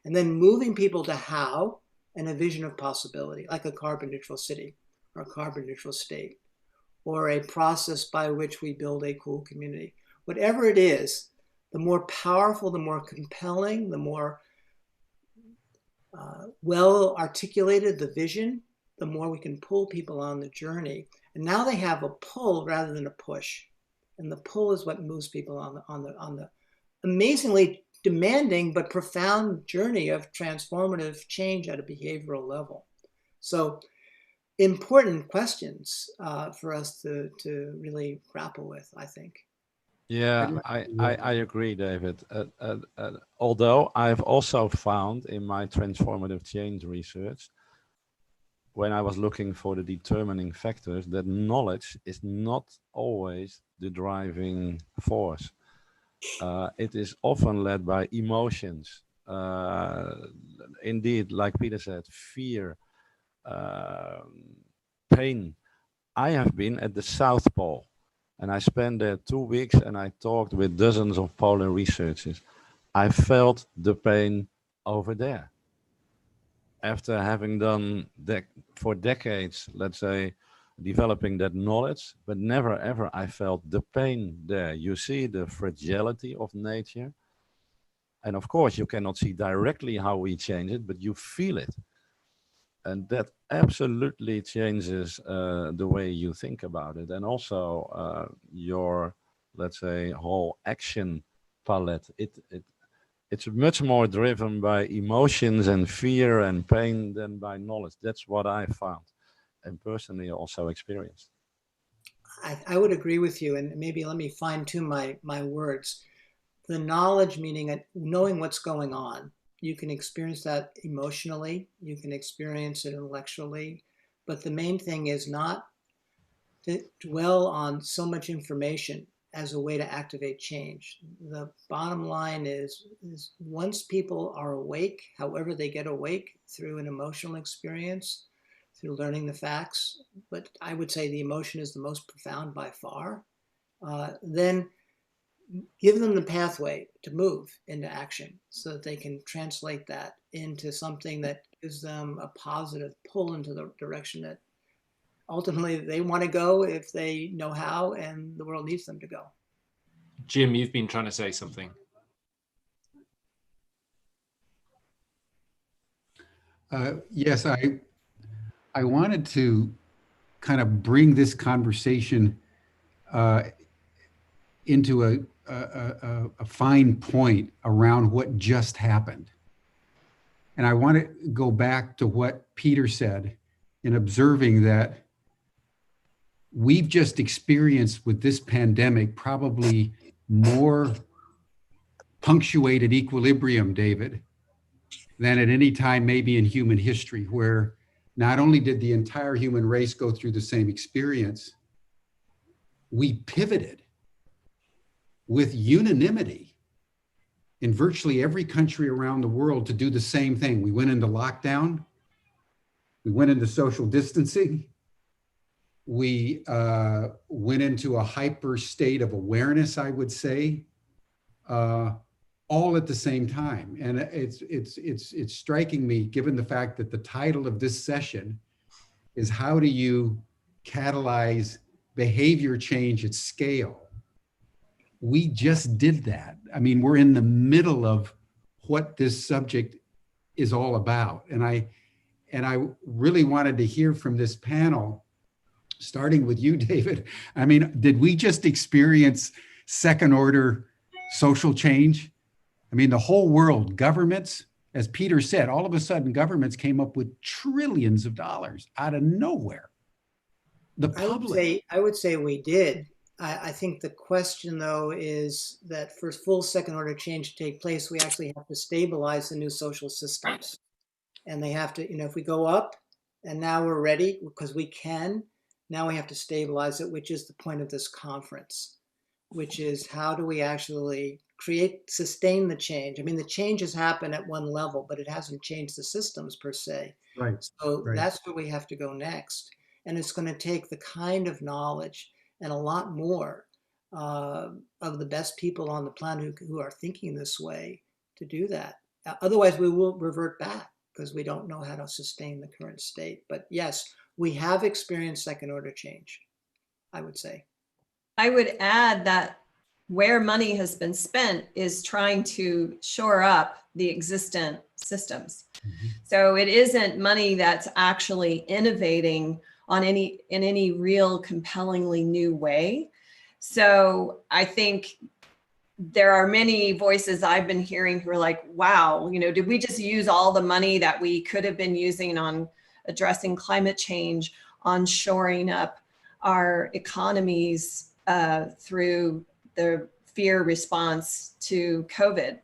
and then moving people to how and a vision of possibility, like a carbon neutral city or a carbon neutral state, or a process by which we build a cool community. Whatever it is, the more powerful, the more compelling, the more well articulated the vision, the more we can pull people on the journey. And now they have a pull rather than a push. And the pull is what moves people on the amazingly demanding but profound journey of transformative change at a behavioral level. So important questions for us to really grapple with, I think.
Yeah, I agree, David. Although I've also found in my transformative change research, when I was looking for the determining factors, that knowledge is not always the driving force. It is often led by emotions. Indeed, like Peter said, fear, pain. I have been at the South Pole, and I spent there 2 weeks, and I talked with dozens of polar researchers. I felt the pain over there. After having done for decades, let's say, developing that knowledge, but never ever I felt the pain there. You see the fragility of nature. And of course, you cannot see directly how we change it, but you feel it. And that absolutely changes the way you think about it. And also your, let's say, whole action palette. It's much more driven by emotions and fear and pain than by knowledge. That's what I found and personally also experienced.
I would agree with you, and maybe let me fine tune my words. The knowledge, meaning knowing what's going on. You can experience that emotionally, you can experience it intellectually, but the main thing is not to dwell on so much information as a way to activate change. The bottom line is once people are awake, however they get awake, through an emotional experience, through learning the facts, but I would say the emotion is the most profound by far, then give them the pathway to move into action so that they can translate that into something that gives them a positive pull into the direction that ultimately they want to go if they know how and the world needs them to go.
Jim, you've been trying to say something.
Yes, I wanted to kind of bring this conversation into a fine point around what just happened. And I want to go back to what Peter said in observing that we've just experienced with this pandemic probably more punctuated equilibrium, David, than at any time maybe in human history, where not only did the entire human race go through the same experience, we pivoted with unanimity in virtually every country around the world to do the same thing. We went into lockdown. We went into social distancing. We went into a hyper state of awareness, I would say, all at the same time. And it's striking me, given the fact that the title of this session is how do you catalyze behavior change at scale? We just did that. I mean, we're in the middle of what this subject is all about. And I really wanted to hear from this panel, starting with you, David. I mean, did we just experience second order social change? I mean, the whole world, governments, as Peter said, all of a sudden governments came up with trillions of dollars out of nowhere. The public.
I would say we did. I think the question, though, is that for full second order change to take place, we actually have to stabilize the new social systems. And they have to, if we go up and now we're ready because we can, now we have to stabilize it, which is the point of this conference, which is how do we actually sustain the change? I mean, the change has happened at one level, but it hasn't changed the systems per se.
Right.
So
right.
That's where we have to go next. And it's going to take the kind of knowledge and a lot more of the best people on the planet who are thinking this way to do that. Otherwise, we will revert back because we don't know how to sustain the current state. But yes, we have experienced second order change, I would say.
I would add that where money has been spent is trying to shore up the existent systems. Mm-hmm. So it isn't money that's actually innovating in any real compellingly new way. So I think there are many voices I've been hearing who are like, wow, did we just use all the money that we could have been using on addressing climate change, on shoring up our economies through the fear response to COVID?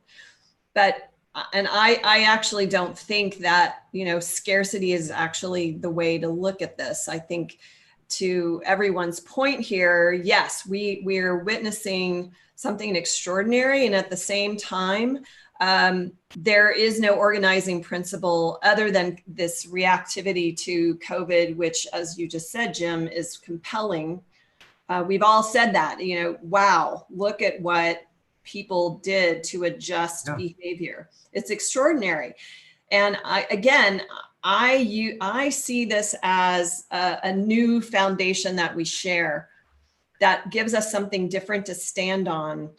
And I actually don't think that, scarcity is actually the way to look at this. I think, to everyone's point here, yes, we're witnessing something extraordinary. And at the same time, there is no organizing principle other than this reactivity to COVID, which, as you just said, Jim, is compelling. We've all said that, wow, look at what people did to adjust behavior. It's extraordinary. And I see this as a new foundation that we share that gives us something different to stand on,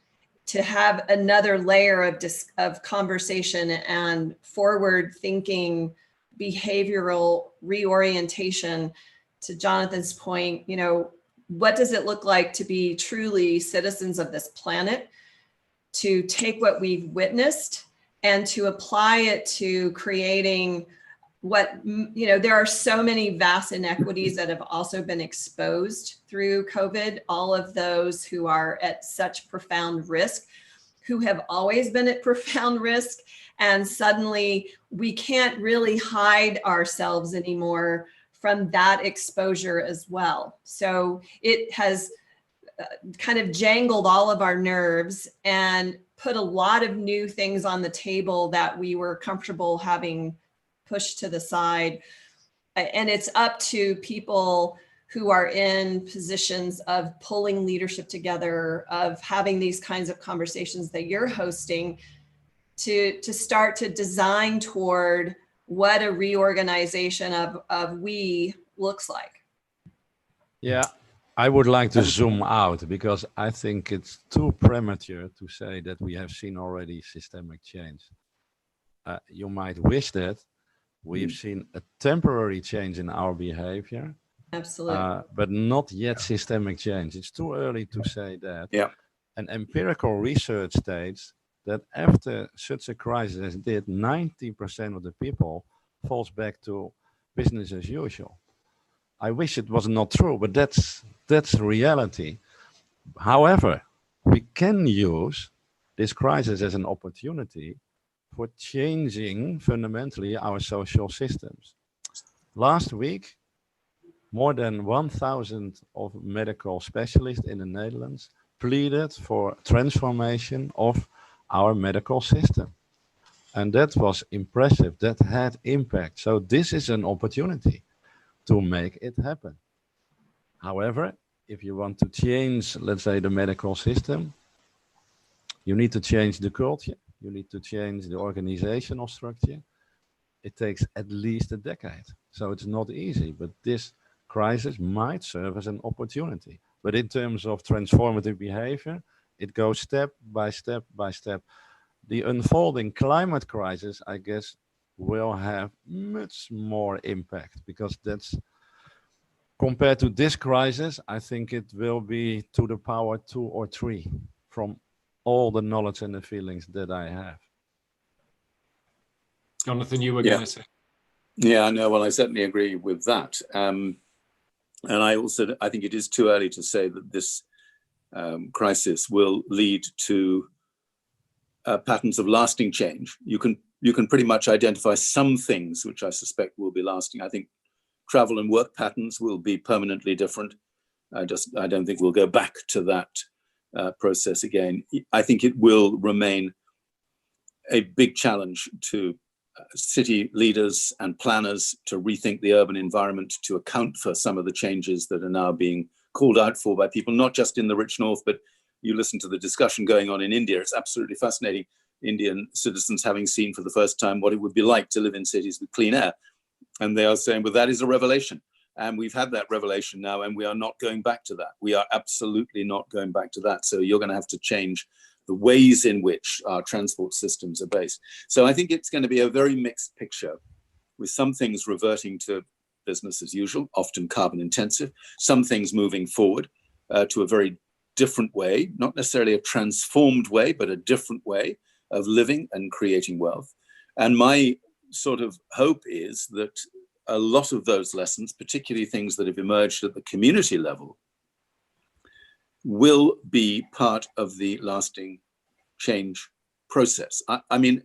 to have another layer of conversation and forward thinking, behavioral reorientation. To Jonathan's point, what does it look like to be truly citizens of this planet, to take what we've witnessed and to apply it to creating what, there are so many vast inequities that have also been exposed through COVID. All of those who are at such profound risk, who have always been at profound risk, and suddenly we can't really hide ourselves anymore from that exposure as well. So it has kind of jangled all of our nerves and put a lot of new things on the table that we were comfortable having pushed to the side. And it's up to people who are in positions of pulling leadership together, of having these kinds of conversations that you're hosting, to start to design toward what a reorganization of we looks like.
Yeah, I would like to zoom out, because I think it's too premature to say that we have seen already systemic change. You might wish that. We've seen a temporary change in our behavior.
Absolutely.
But not yet systemic change. It's too early to say that.
Yeah.
And empirical research states that after such a crisis as did, 90% of the people falls back to business as usual. I wish it was not true, but that's reality. However, we can use this crisis as an opportunity for changing fundamentally our social systems. Last week, more than 1,000 of medical specialists in the Netherlands pleaded for transformation of our medical system. And that was impressive. That had impact. So this is an opportunity to make it happen. However, if you want to change, let's say, the medical system, you need to change the culture. You need to change the organizational structure. It takes at least a decade. So it's not easy, but this crisis might serve as an opportunity. But in terms of transformative behavior, it goes step by step by step. The unfolding climate crisis, I guess, will have much more impact, because that's, compared to this crisis, I think it will be to the power 2 or 3 from all the knowledge and the feelings that I have.
Jonathan, you were going to say.
Yeah, no, well, I certainly agree with that. And I think it is too early to say that this crisis will lead to patterns of lasting change. You can pretty much identify some things which I suspect will be lasting. I think travel and work patterns will be permanently different. I don't think we'll go back to that process again. I think it will remain a big challenge to city leaders and planners to rethink the urban environment, to account for some of the changes that are now being called out for by people, not just in the rich north, but you listen to the discussion going on in India. It's absolutely fascinating. Indian citizens having seen for the first time what it would be like to live in cities with clean air. And they are saying, well, that is a revelation. And we've had that revelation now, and we are not going back to that. We are absolutely not going back to that. So you're going to have to change the ways in which our transport systems are based. So I think it's going to be a very mixed picture, with some things reverting to business as usual, often carbon intensive, some things moving forward to a very different way, not necessarily a transformed way, but a different way of living and creating wealth. And my sort of hope is that a lot of those lessons, particularly things that have emerged at the community level, will be part of the lasting change process. I mean,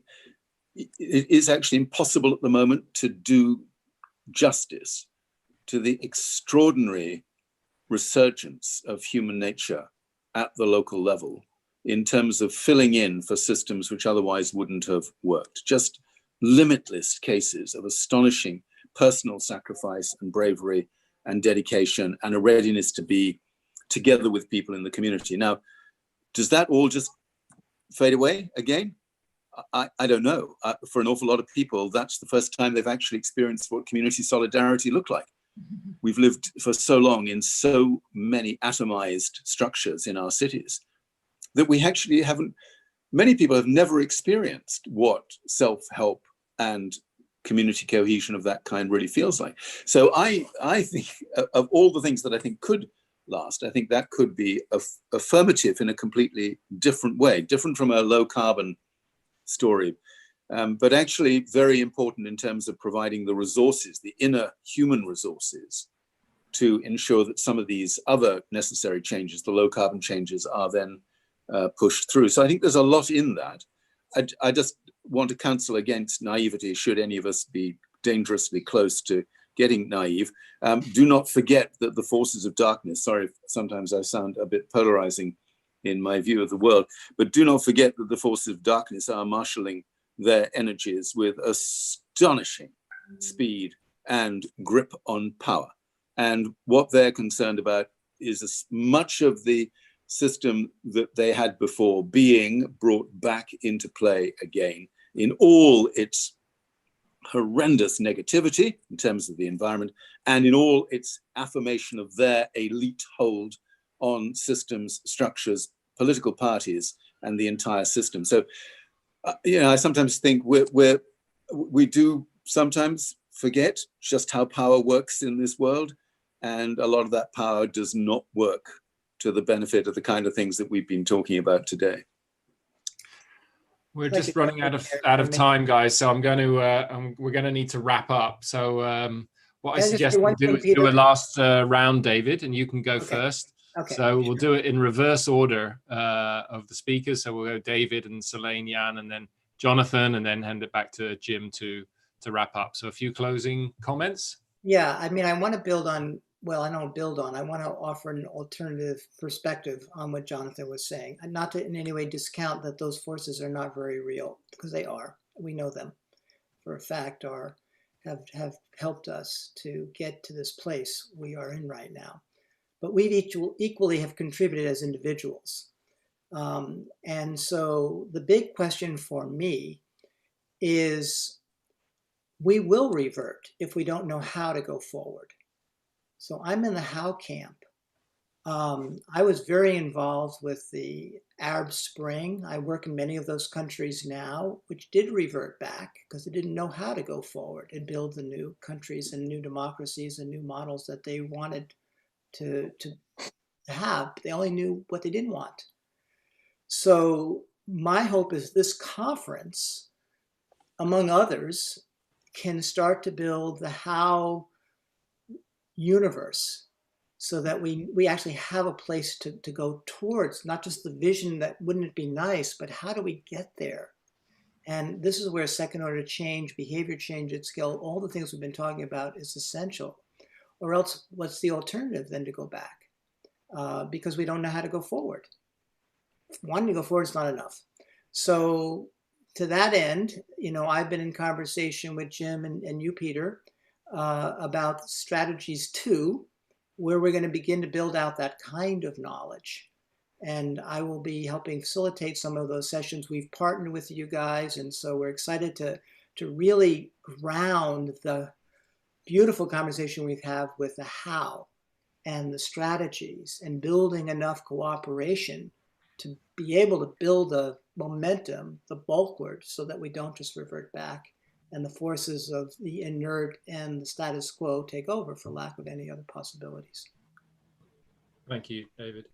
it is actually impossible at the moment to do justice to the extraordinary resurgence of human nature at the local level in terms of filling in for systems which otherwise wouldn't have worked. Just limitless cases of astonishing personal sacrifice and bravery and dedication and a readiness to be together with people in the community. Now, does that all just fade away again? I don't know. For an awful lot of people, that's the first time they've actually experienced what community solidarity looked like. We've lived for so long in so many atomized structures in our cities that we actually haven't, many people have never experienced what self-help and community cohesion of that kind really feels like. So I think of all the things that I think could last, I think that could be affirmative in a completely different way, different from a low carbon story, but actually very important in terms of providing the resources, the inner human resources, to ensure that some of these other necessary changes, the low carbon changes, are then pushed through. So I think there's a lot in that. I just want to counsel against naivety, should any of us be dangerously close to getting naive. Do not forget that the forces of darkness, sorry, sometimes I sound a bit polarizing in my view of the world, but do not forget that the forces of darkness are marshalling their energies with astonishing speed and grip on power. And what they're concerned about is as much of the system that they had before being brought back into play again in all its horrendous negativity in terms of the environment and in all its affirmation of their elite hold on systems, structures, political parties, and the entire system. So, I sometimes think we do sometimes forget just how power works in this world, and a lot of that power does not work to the benefit of the kind of things that we've been talking about today.
We're just running out of time, guys. So we're going to need to wrap up. So what I suggest we do is do a last round, David, and you can go first.
Okay.
So we'll do it in reverse order of the speakers. So we'll go David and Seleyn, Jan, and then Jonathan, and then hand it back to Jim to wrap up. So a few closing comments.
Yeah, I mean, I want to build on, I want to offer an alternative perspective on what Jonathan was saying. And not to in any way discount that those forces are not very real, because they are. We know them for a fact, have helped us to get to this place we are in right now. But we've equally have contributed as individuals. And so the big question for me is, we will revert if we don't know how to go forward. So I'm in the how camp. I was very involved with the Arab Spring. I work in many of those countries now, which did revert back because they didn't know how to go forward and build the new countries and new democracies and new models that they wanted to have. They only knew what they didn't want. So my hope is this conference, among others, can start to build the how universe so that we actually have a place to go towards, not just the vision that wouldn't it be nice, but how do we get there? And this is where second order change, behavior change at scale, all the things we've been talking about is essential. Or else what's the alternative then to go back? Because we don't know how to go forward. Wanting to go forward is not enough. So to that end, I've been in conversation with Jim and you, Peter, about strategies 2, where we're going to begin to build out that kind of knowledge. And I will be helping facilitate some of those sessions. We've partnered with you guys, and so we're excited to really ground the beautiful conversation we have with the how and the strategies and building enough cooperation to be able to build the momentum, the bulwark, so that we don't just revert back and the forces of the inert and the status quo take over for lack of any other possibilities.
Thank you, David.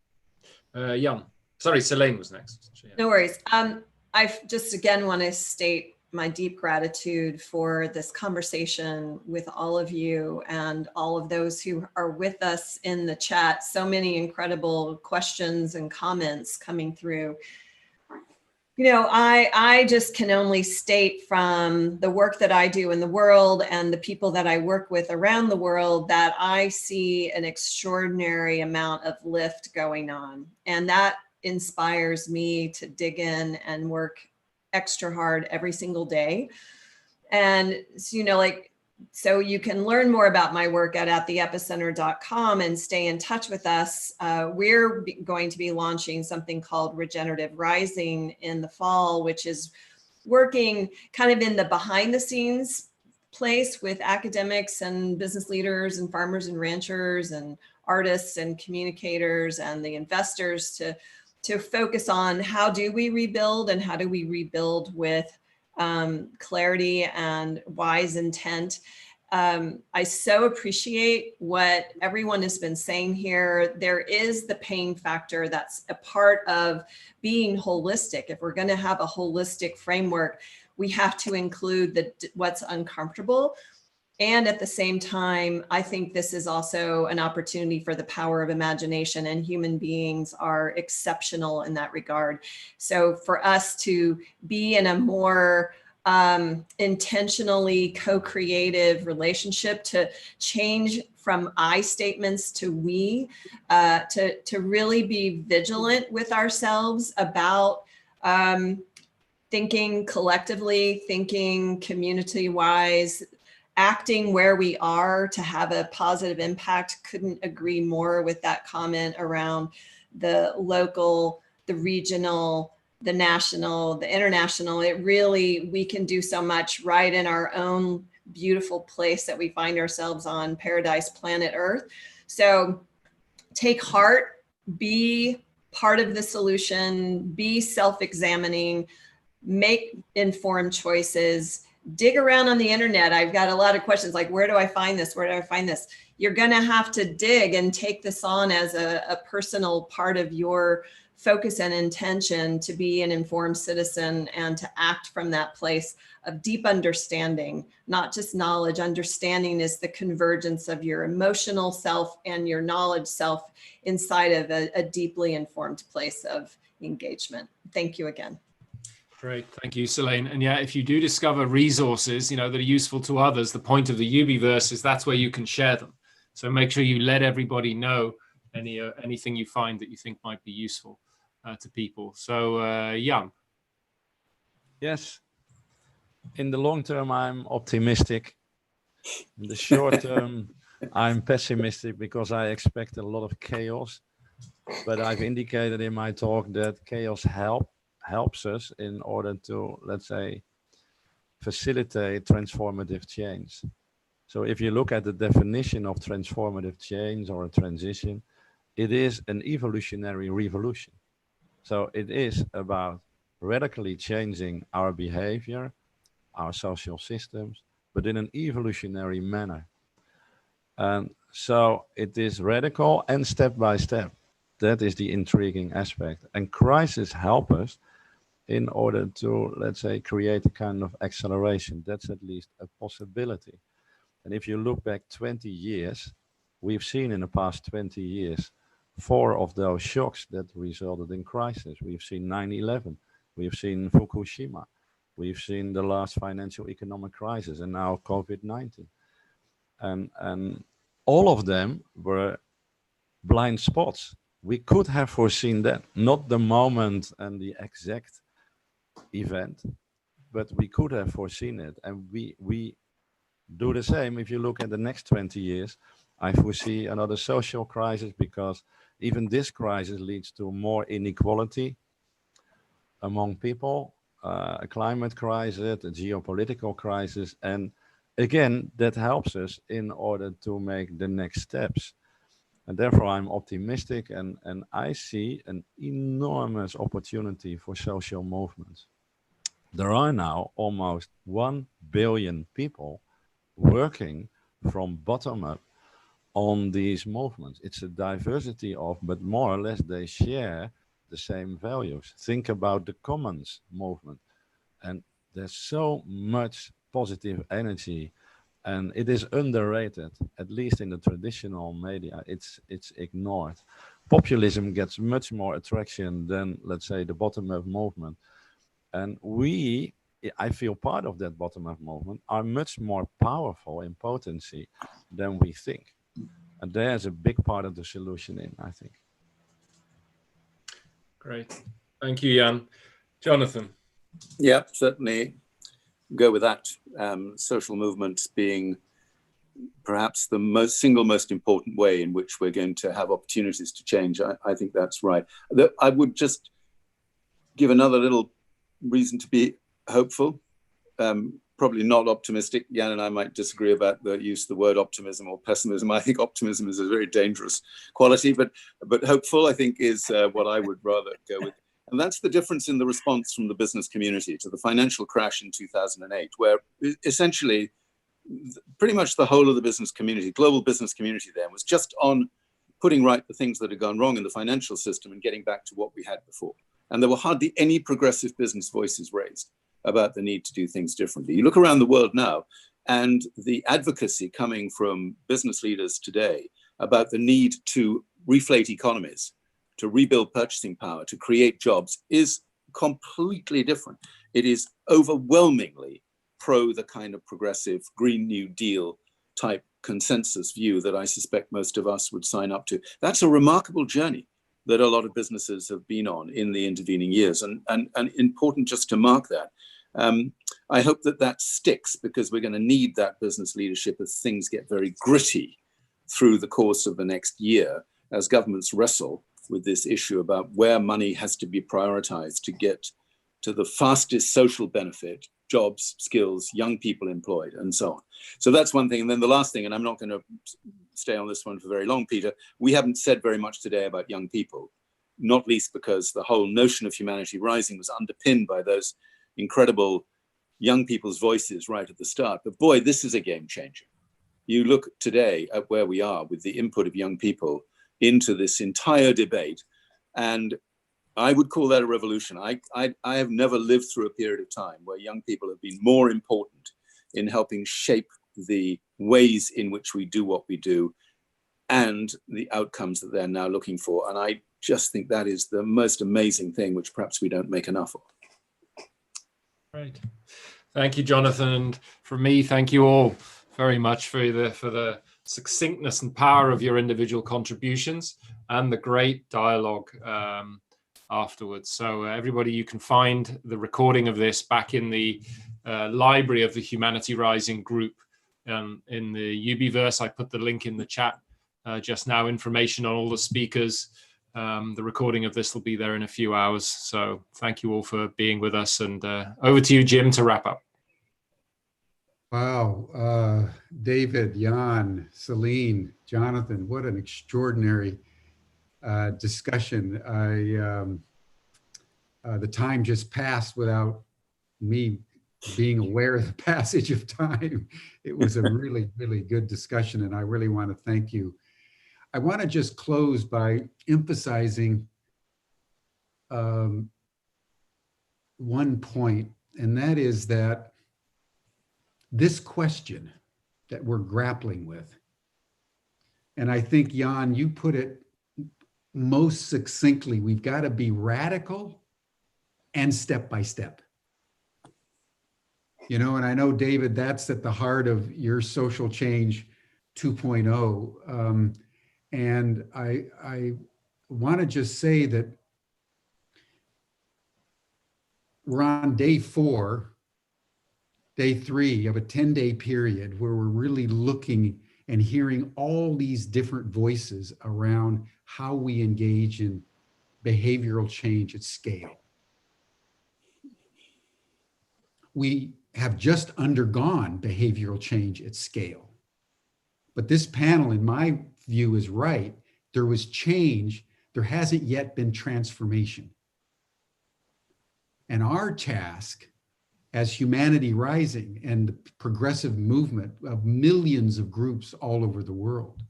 Jan. Sorry, Seleyn was next.
No worries. I just again want to state my deep gratitude for this conversation with all of you and all of those who are with us in the chat. So many incredible questions and comments coming through. You know, I just can only state from the work that I do in the world and the people that I work with around the world that I see an extraordinary amount of lift going on. And that inspires me to dig in and work extra hard every single day. And so, you know, like, so you can learn more about my work at theepicenter.com and stay in touch with us. We're going to be launching something called Regenerative Rising in the fall, which is working kind of in the behind the scenes place with academics and business leaders and farmers and ranchers and artists and communicators and the investors to focus on how do we rebuild and how do we rebuild with clarity and wise intent. I so appreciate what everyone has been saying here. There is the pain factor that's a part of being holistic. If we're going to have a holistic framework, we have to include what's uncomfortable. And at the same time, I think this is also an opportunity for the power of imagination, and human beings are exceptional in that regard. So for us to be in a more intentionally co-creative relationship, to change from I statements to we, to really be vigilant with ourselves about thinking collectively, thinking community-wise, acting where we are to have a positive impact. Couldn't agree more with that comment around the local, the regional, the national, the international. It really, we can do so much right in our own beautiful place that we find ourselves on, paradise planet Earth. So take heart, be part of the solution, be self-examining, make informed choices, dig around on the internet. I've got a lot of questions like, where do I find this? Where do I find this? You're going to have to dig and take this on as a personal part of your focus and intention to be an informed citizen and to act from that place of deep understanding, not just knowledge. Understanding is the convergence of your emotional self and your knowledge self inside of a deeply informed place of engagement. Thank you again.
Great, thank you, Seleyn. And yeah, if you do discover resources, you know, that are useful to others, the point of the Ubiverse is that's where you can share them. So make sure you let everybody know anything you find that you think might be useful to people. So, Jan.
Yes. In the long term, I'm optimistic. In the short term, I'm pessimistic because I expect a lot of chaos. But I've indicated in my talk that chaos helps us in order to, let's say, facilitate transformative change. So if you look at the definition of transformative change or a transition, it is an evolutionary revolution. So it is about radically changing our behavior, our social systems, but in an evolutionary manner. And so it is radical and step by step. That is the intriguing aspect. And crises help us in order to, let's say, create a kind of acceleration. That's at least a possibility. And if you look back 20 years, we've seen in the past 20 years, 4 of those shocks that resulted in crisis. We've seen 9/11, we've seen Fukushima, we've seen the last financial economic crisis, and now COVID-19. And all of them were blind spots. We could have foreseen that, not the moment and the exact event, but we could have foreseen it. And we do the same. If you look at the next 20 years, I foresee another social crisis, because even this crisis leads to more inequality among people, a climate crisis, a geopolitical crisis. And again, that helps us in order to make the next steps. And therefore, I'm optimistic, and I see an enormous opportunity for social movements. There are now almost 1 billion people working from bottom up on these movements. It's a diversity of, but more or less they share the same values. Think about the commons movement, and there's so much positive energy, and it is underrated, at least in the traditional media. It's ignored. Populism gets much more attraction than, let's say, the bottom-up movement. And I feel part of that bottom-up movement, are much more powerful in potency than we think. And there's a big part of the solution in, I think.
Great. Thank you, Jan. Jonathan.
Yeah, certainly go with that. Social movements being perhaps the single most important way in which we're going to have opportunities to change. I think that's right. I would just give another little reason to be hopeful. Probably not optimistic. Jan and I might disagree about the use of the word optimism or pessimism. I think optimism is a very dangerous quality, but hopeful, I think, is what I would rather go with. And that's the difference in the response from the business community to the financial crash in 2008, where essentially pretty much the whole of the business community, global business community then, was just on putting right the things that had gone wrong in the financial system and getting back to what we had before. And there were hardly any progressive business voices raised about the need to do things differently. You look around the world now, and the advocacy coming from business leaders today about the need to reflate economies, to rebuild purchasing power, to create jobs is completely different. It is overwhelmingly pro the kind of progressive Green New Deal type consensus view that I suspect most of us would sign up to. That's a remarkable journey that a lot of businesses have been on in the intervening years, and important just to mark that. I hope that sticks, because we're going to need that business leadership as things get very gritty through the course of the next year, as governments wrestle with this issue about where money has to be prioritized to get to the fastest social benefit, jobs, skills, young people employed, and so on. So that's one thing. And then the last thing, and I'm not going to stay on this one for very long, Peter, we haven't said very much today about young people, not least because the whole notion of Humanity Rising was underpinned by those incredible young people's voices right at the start. But boy, this is a game changer. You look today at where we are with the input of young people into this entire debate, and I would call that a revolution. I have never lived through a period of time where young people have been more important in helping shape the ways in which we do what we do and the outcomes that they're now looking for. And I just think that is the most amazing thing, which perhaps we don't make enough of.
Right. Thank you, Jonathan. And for me, thank you all very much for the succinctness and power of your individual contributions and the great dialogue afterwards. So everybody, you can find the recording of this back in the library of the Humanity Rising group in the Ubiverse. I put the link in the chat just now, information on all the speakers. The recording of this will be there in a few hours. So thank you all for being with us, and over to you, Jim, to wrap up.
Wow. David, Jan, Seleyn, Jonathan, what an extraordinary discussion. The time just passed without me being aware of the passage of time. It was a really, really good discussion, and I really want to thank you. I want to just close by emphasizing one point, and that is that this question that we're grappling with, and I think, Jan, you put it most succinctly, we've got to be radical and step by step. You know, and I know, David, that's at the heart of your social change 2.0. And I want to just say that we're on day 4, day 3 of a 10-day period where we're really looking and hearing all these different voices around how we engage in behavioral change at scale. We have just undergone behavioral change at scale. But this panel, in my view, is right. There was change. There hasn't yet been transformation. And our task as Humanity Rising and the progressive movement of millions of groups all over the world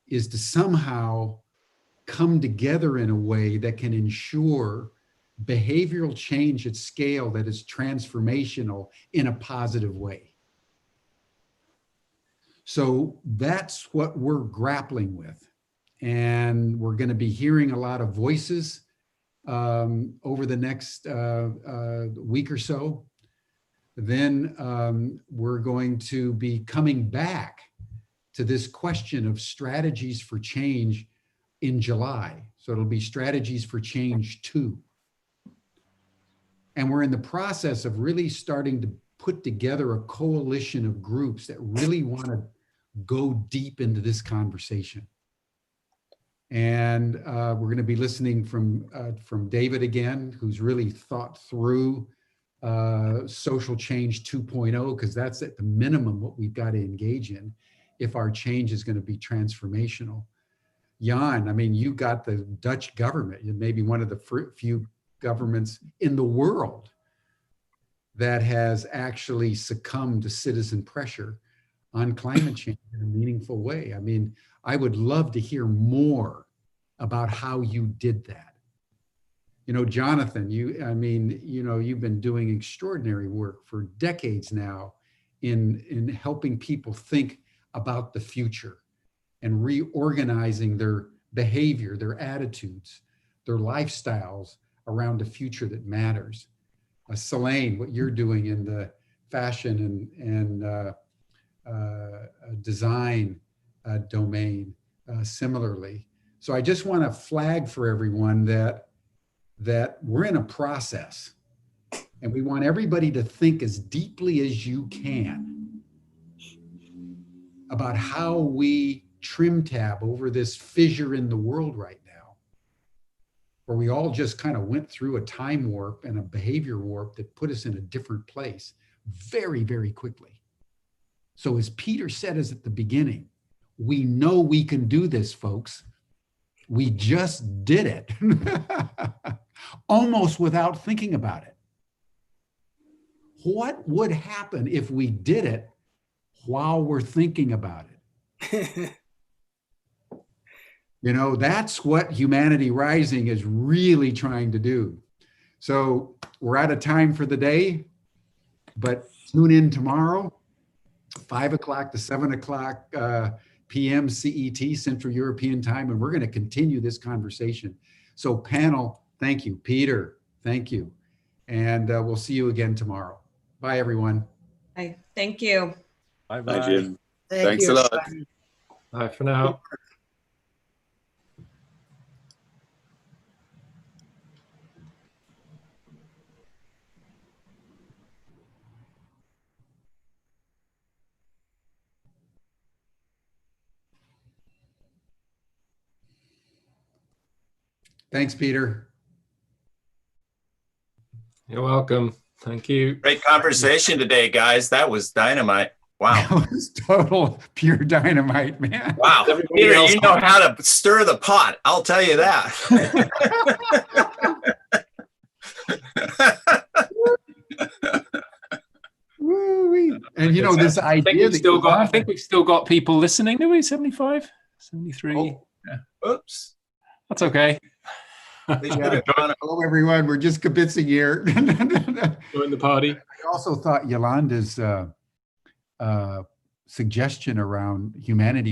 is to somehow come together in a way that can ensure behavioral change at scale that is transformational in a positive way. So that's what we're grappling with. And we're going to be hearing a lot of voices over the next week or so. Then we're going to be coming back to this question of strategies for change in July. So it'll be strategies for change 2. And we're in the process of really starting to put together a coalition of groups that really want to go deep into this conversation. And we're going to be listening from David again, who's really thought through social change 2.0, because that's at the minimum what we've got to engage in if our change is going to be transformational. Jan, I mean, you got the Dutch government, maybe one of the few governments in the world that has actually succumbed to citizen pressure on climate change in a meaningful way. I mean, I would love to hear more about how you did that. You know, Jonathan, you've been doing extraordinary work for decades now in helping people think about the future and reorganizing their behavior, their attitudes, their lifestyles around a future that matters. Seleyn, what you're doing in the fashion and design domain, similarly. So I just want to flag for everyone that we're in a process, and we want everybody to think as deeply as you can about how we trim tab over this fissure in the world right now, where we all just kind of went through a time warp and a behavior warp that put us in a different place very, very quickly. So as Peter said us at the beginning, we know we can do this, folks. We just did it almost without thinking about it. What would happen if we did it while we're thinking about it? You know, that's what Humanity Rising is really trying to do. So we're out of time for the day, but tune in tomorrow, 5 o'clock to 7 o'clock p.m. CET, Central European Time, and we're going to continue this conversation. So panel, thank you. Peter, thank you. And we'll see you again tomorrow. Bye, everyone.
Bye. Thank you.
Bye-bye.
Bye, Jim.
Thank
Thanks
you.
a lot.
Bye for now.
Thanks, Peter.
You're welcome. Thank you.
Great conversation today, guys. That was dynamite. Wow.
That was total pure dynamite, man.
Wow.
Everybody
Peter,
else-
you know how to stir the pot. I'll tell you that.
Woo-wee. And you know, this
I think
idea
we've
that
still
you
got. I
have-
think we've still got people listening. Do we? 75, 73.
Oh.
Oops.
That's okay.
They should have gone.
Hello, everyone. We're just kibitzing here.
Join the party.
I also thought Yolanda's suggestion around humanity